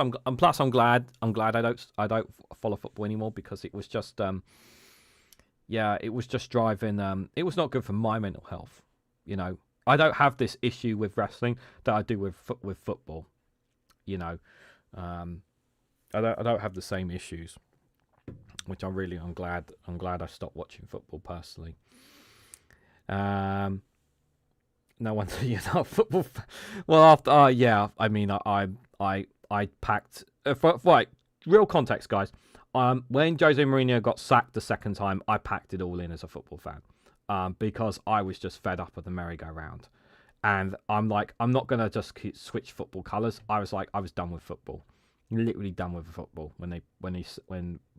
A: I'm glad I don't follow football anymore, because it was just it was just driving. It was not good for my mental health. You know, I don't have this issue with wrestling that I do with football. You know, I don't have the same issues, which I'm glad I stopped watching football personally. No one, football. Well, after I mean, I packed right. Real context, guys. When Jose Mourinho got sacked the second time, I packed it all in as a football fan, because I was just fed up of the merry-go-round, and I'm like, I'm not gonna just switch football colours. I was done with football, literally done with football when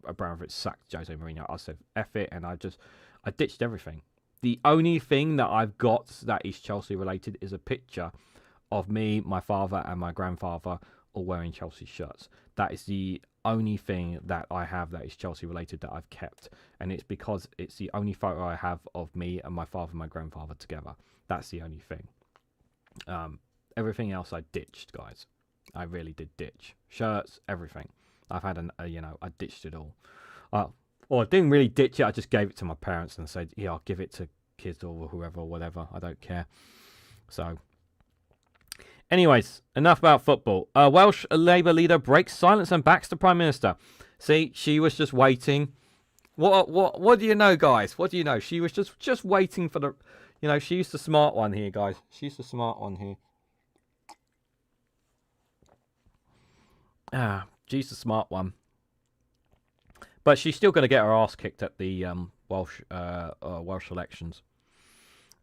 A: Abramovich sacked Jose Mourinho. I said F it, and I ditched everything. The only thing that I've got that is Chelsea related is a picture of me, my father, and my grandfather all wearing Chelsea shirts. That is the only thing that I have that is Chelsea related that I've kept, and it's because it's the only photo I have of me and my father and my grandfather together. That's the only thing. Everything else I ditched, guys. I really did ditch shirts, everything. I've had I ditched it all. Or I didn't really ditch it. I just gave it to my parents and said, "Yeah, I'll give it to kids or whoever or whatever. I don't care." So, anyways, enough about football. Welsh Labour leader breaks silence and backs the Prime Minister. See, she was just waiting. What do you know, guys? What do you know? She was just waiting for the, she's the smart one here, guys. She's the smart one here. She's the smart one. But she's still going to get her ass kicked at the Welsh elections.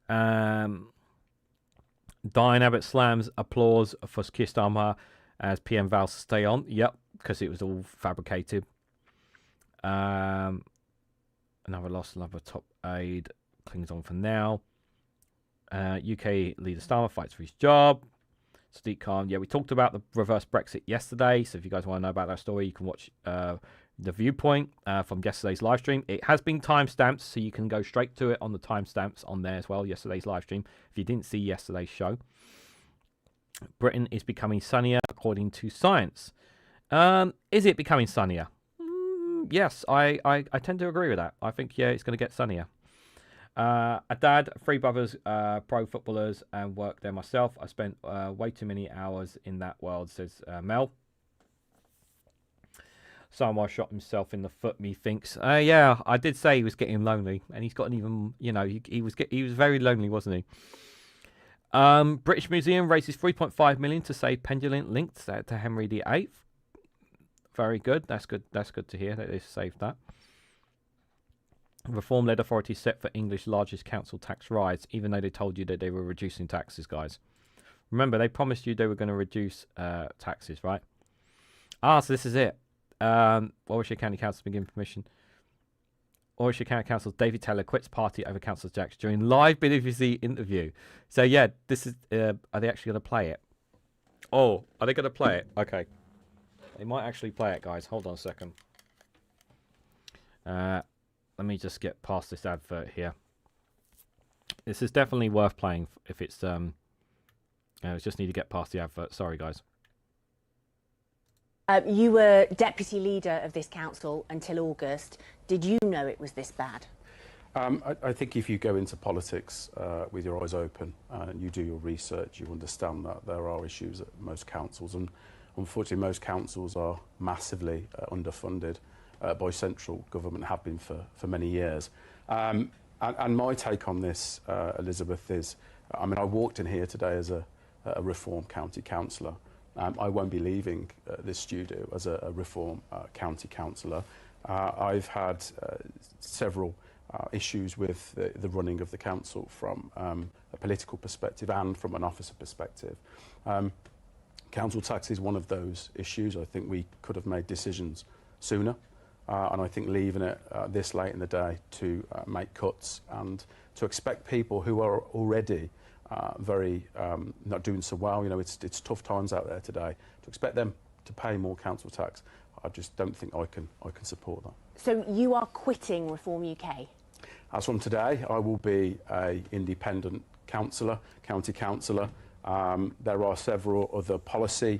A: Diane Abbott slams applause for Keir Starmer as PM vows to stay on. Yep, because it was all fabricated. Another loss, another top aide clings on for now. UK leader Starmer fights for his job. Sadiq Khan. Yeah, we talked about the reverse Brexit yesterday. So if you guys want to know about that story, you can watch the viewpoint from yesterday's live stream. It has been timestamped, so you can go straight to it on the timestamps on there as well. Yesterday's live stream. If you didn't see yesterday's show, Britain is becoming sunnier according to science. Is it becoming sunnier? Yes, I tend to agree with that. I think it's going to get sunnier. A dad, 3 brothers, pro footballers, and worked there myself. I spent way too many hours in that world, says Mel. Someone shot himself in the foot, methinks. Yeah, I did say he was getting lonely, and he's gotten even, he was very lonely, wasn't he? British Museum raises 3.5 million to save pendulum linked to Henry VIII. Very good. That's good. That's good to hear that they saved that. Reform-led authorities set for English largest council tax rise, even though they told you that they were reducing taxes, guys. Remember, they promised you they were going to reduce taxes, right? So this is it. Warwickshire County Council been given permission. Warwickshire County Council David Taylor quits party over Councillor Jacks during live BBC interview. So yeah, this is. Are they actually going to play it? Oh, are they going to play it? Okay, they might actually play it, guys. Hold on a second. Let me just get past this advert here. This is definitely worth playing if it's. I just need to get past the advert. Sorry, guys.
B: You were deputy leader of this council until August. Did you know it was this bad? I think if you go into politics with your eyes open and you do your research, you understand that there are issues at most councils, and unfortunately most councils are massively underfunded by central government, have been for many years. And my take on this, Elizabeth, is, I mean, I walked in here today as a Reform County Councillor. I won't be leaving this studio as a Reform County Councillor. I've had several issues with the running of the council from a political perspective and from an officer perspective. Council tax is one of those issues. I think we could have made decisions sooner, and I think leaving it this late in the day to make cuts and to expect people who are already very not doing so well, you know, it's tough times out there today, to expect them to pay more council tax, I just don't think I can support that.
C: So you are quitting Reform UK?
B: As from today, I will be an independent councillor, county councillor. There are several other policy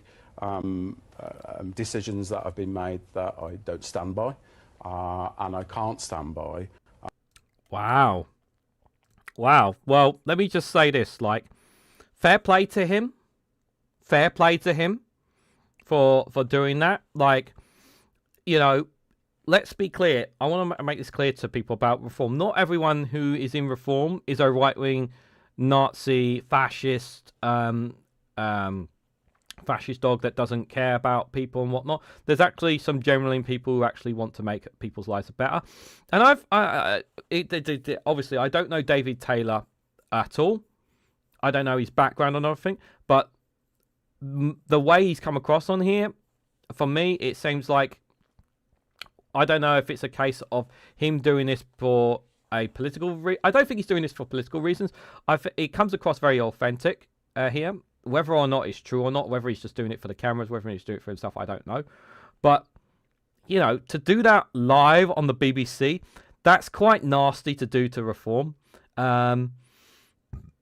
B: decisions that have been made that I don't stand by, and I can't stand by.
A: Wow. Wow. Well, let me just say this, like, fair play to him. Fair play to him for doing that. Like, you know, let's be clear. I want to make this clear to people about Reform. Not everyone who is in Reform is a right-wing Nazi, fascist, fascist dog that doesn't care about people and whatnot. There's actually some genuine people who actually want to make people's lives better. And obviously, I don't know David Taylor at all. I don't know his background or anything, but the way he's come across on here, for me, it seems like, I don't know if it's a case of him doing this for a political I don't think he's doing this for political reasons. It comes across very authentic here. Whether or not it's true or not, whether he's just doing it for the cameras, whether he's doing it for himself, I don't know. But, you know, to do that live on the BBC, that's quite nasty to do to Reform. It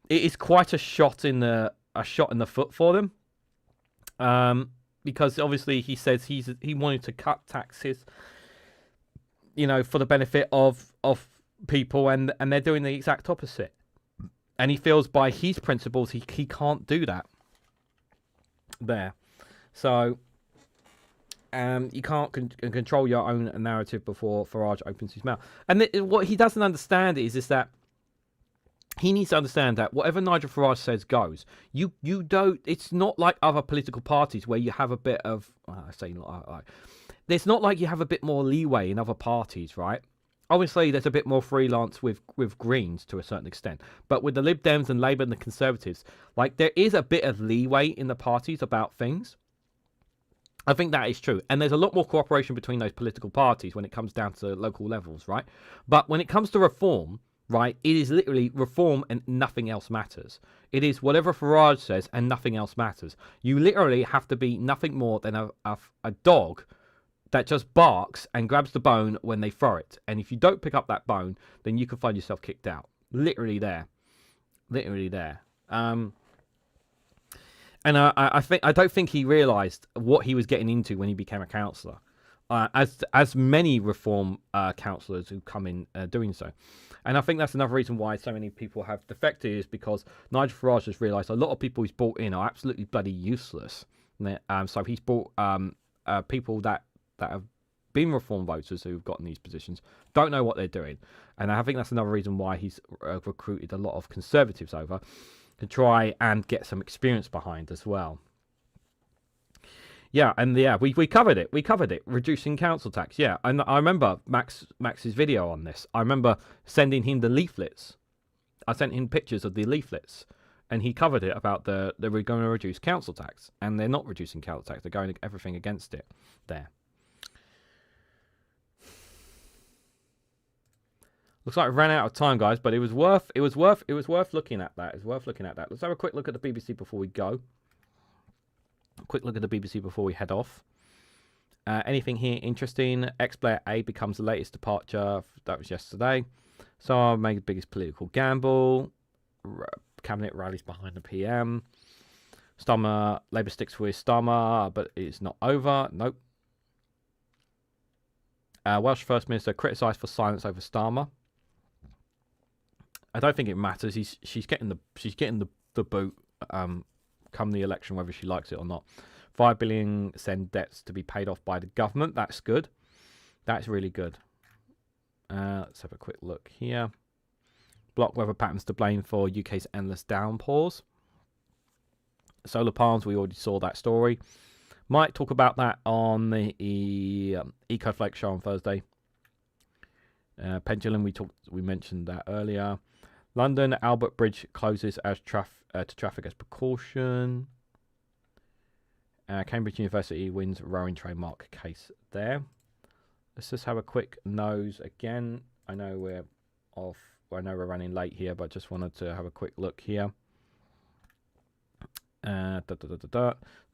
A: is quite a shot in the foot for them. Because obviously he says he wanted to cut taxes, you know, for the benefit of people, and they're doing the exact opposite. And he feels by his principles he can't do that there. So you can't control your own narrative before Farage opens his mouth. And what he doesn't understand is that he needs to understand that whatever Nigel Farage says goes. You don't. It's not like other political parties where you have a bit of. It's not like you have a bit more leeway in other parties, right? Obviously, there's a bit more freelance with Greens to a certain extent. But with the Lib Dems and Labour and the Conservatives, like, there is a bit of leeway in the parties about things. I think that is true. And there's a lot more cooperation between those political parties when it comes down to local levels, right? But when it comes to Reform, right, it is literally Reform and nothing else matters. It is whatever Farage says and nothing else matters. You literally have to be nothing more than a dog that just barks and grabs the bone when they throw it. And if you don't pick up that bone, then you can find yourself kicked out. Literally there. Literally there. And I don't think he realised what he was getting into when he became a councillor. As many Reform councillors who come in doing so. And I think that's another reason why so many people have defected, is because Nigel Farage has realised a lot of people he's brought in are absolutely bloody useless. So he's brought people that have been Reform voters who've gotten these positions, don't know what they're doing. And I think that's another reason why he's recruited a lot of Conservatives over to try and get some experience behind as well. Yeah, and we covered it. We covered it. Reducing council tax. Yeah, and I remember Max's video on this. I remember sending him the leaflets. I sent him pictures of the leaflets, and he covered it about they were going to reduce council tax, and they're not reducing council tax. They're going everything against it there. Looks like we ran out of time, guys, but it was worth looking at that. It's worth looking at that. Let's have a quick look at the BBC before we go. Quick look at the BBC before we head off. Anything here interesting? Ex-player A becomes the latest departure. That was yesterday. So made the biggest political gamble. Cabinet rallies behind the PM. Starmer, Labour sticks with Starmer, but it's not over. Nope. Welsh First Minister criticised for silence over Starmer. I don't think it matters. She's getting the boot come the election, whether she likes it or not. 5 billion send debts to be paid off by the government. That's good. That's really good. Let's have a quick look here. Block weather patterns to blame for UK's endless downpours. Solar palms, we already saw that story. Might talk about that on the EcoFlake show on Thursday. Pendulum, we mentioned that earlier. London Albert Bridge closes as to traffic as precaution. Cambridge University wins rowing trademark case there. Let's just have a quick nose again. I know we're off. I know we're running late here, but just wanted to have a quick look here. The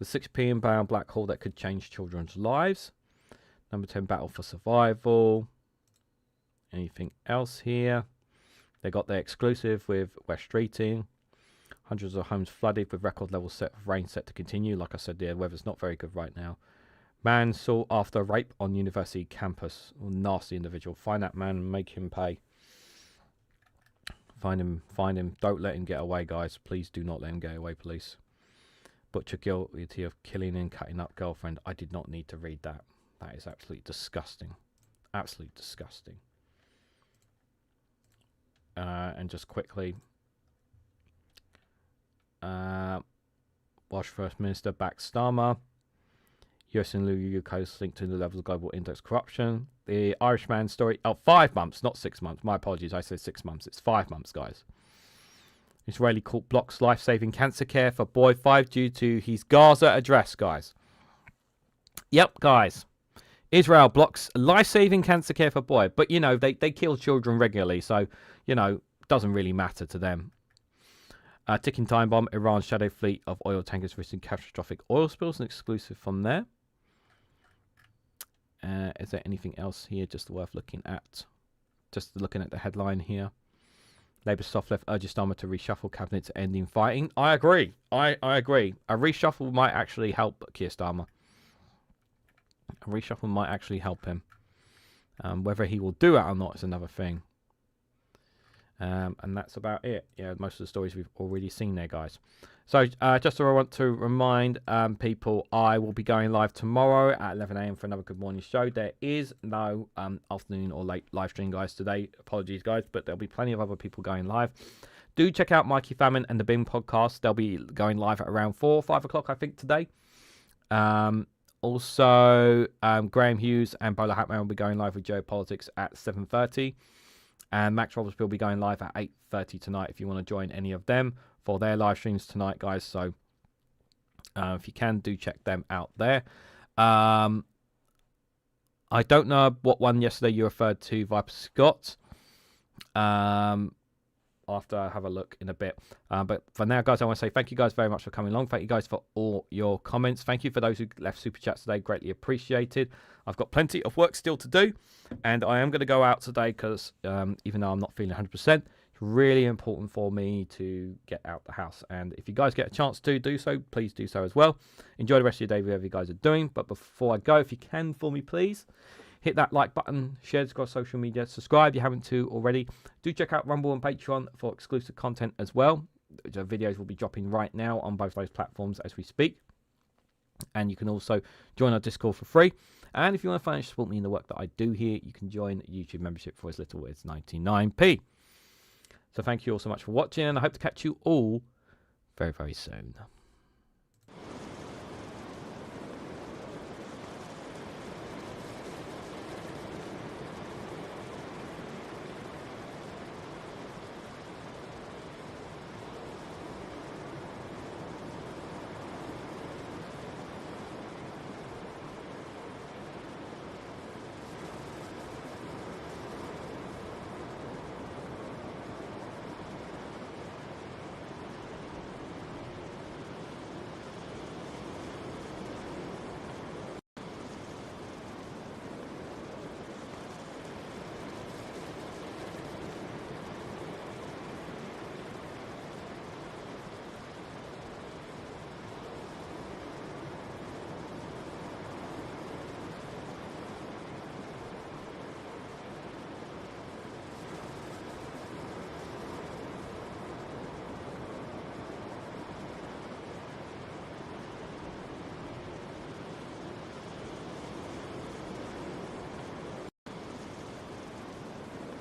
A: 6 billion pound black hole that could change children's lives. Number 10, battle for survival. Anything else here? They got their exclusive with West Streeting. Hundreds of homes flooded with record level set of rain set to continue. Like I said, the weather's not very good right now. Man sought after rape on university campus. Nasty individual. Find that man and make him pay. Find him. Don't let him get away, guys. Please do not let him get away, police. Butcher guilty of killing and cutting up girlfriend. I did not need to read that. That is absolutely disgusting. Absolutely disgusting. And just quickly, Welsh First Minister backs Starmer. US and UK linked to the levels of global index corruption. The Irishman story. Oh, 5 months, not 6 months. My apologies. I said 6 months. It's 5 months, guys. Israeli court blocks life-saving cancer care for boy 5 due to his Gaza address, guys. Yep, guys. Israel blocks life-saving cancer care for boy. But, you know, they kill children regularly. So, you know, doesn't really matter to them. Ticking time bomb. Iran's shadow fleet of oil tankers risking catastrophic oil spills. An exclusive from there. Is there anything else here just worth looking at? Just looking at the headline here. Labour soft left urges Starmer to reshuffle cabinet to ending fighting. I agree. I agree. A reshuffle might actually help Keir Starmer. A reshuffle might actually help him. Whether he will do it or not is another thing. And that's about it. Yeah, most of the stories we've already seen there, guys. So just I want to remind people, I will be going live tomorrow at 11 a.m. for another Good Morning show. There is no afternoon or late live stream, guys, today. Apologies, guys, but there'll be plenty of other people going live. Do check out Mikey Famine and the Bin podcast. They'll be going live at around 4 or 5 o'clock, I think, today. Also, Graham Hughes and Bowler Hatman will be going live with Geopolitics at 7:30. And Max Roberts will be going live at 8:30 tonight if you want to join any of them for their live streams tonight, guys. So if you can, do check them out there. I don't know what one yesterday you referred to, Viper Scott. After I have a look in a bit. But for now, guys, I want to say thank you guys very much for coming along. Thank you guys for all your comments. Thank you for those who left super chats today. Greatly appreciated. I've got plenty of work still to do. And I am going to go out today because even though I'm not feeling 100%, it's really important for me to get out the house. And if you guys get a chance to do so, please do so as well. Enjoy the rest of your day, whatever you guys are doing. But before I go, if you can for me, please, hit that like button, share it across social media, subscribe if you haven't to already. Do check out Rumble and Patreon for exclusive content as well. The videos will be dropping right now on both those platforms as we speak. And you can also join our Discord for free. And if you want to financially support me in the work that I do here, you can join YouTube membership for as little as 99p. So thank you all so much for watching, and I hope to catch you all very, very soon.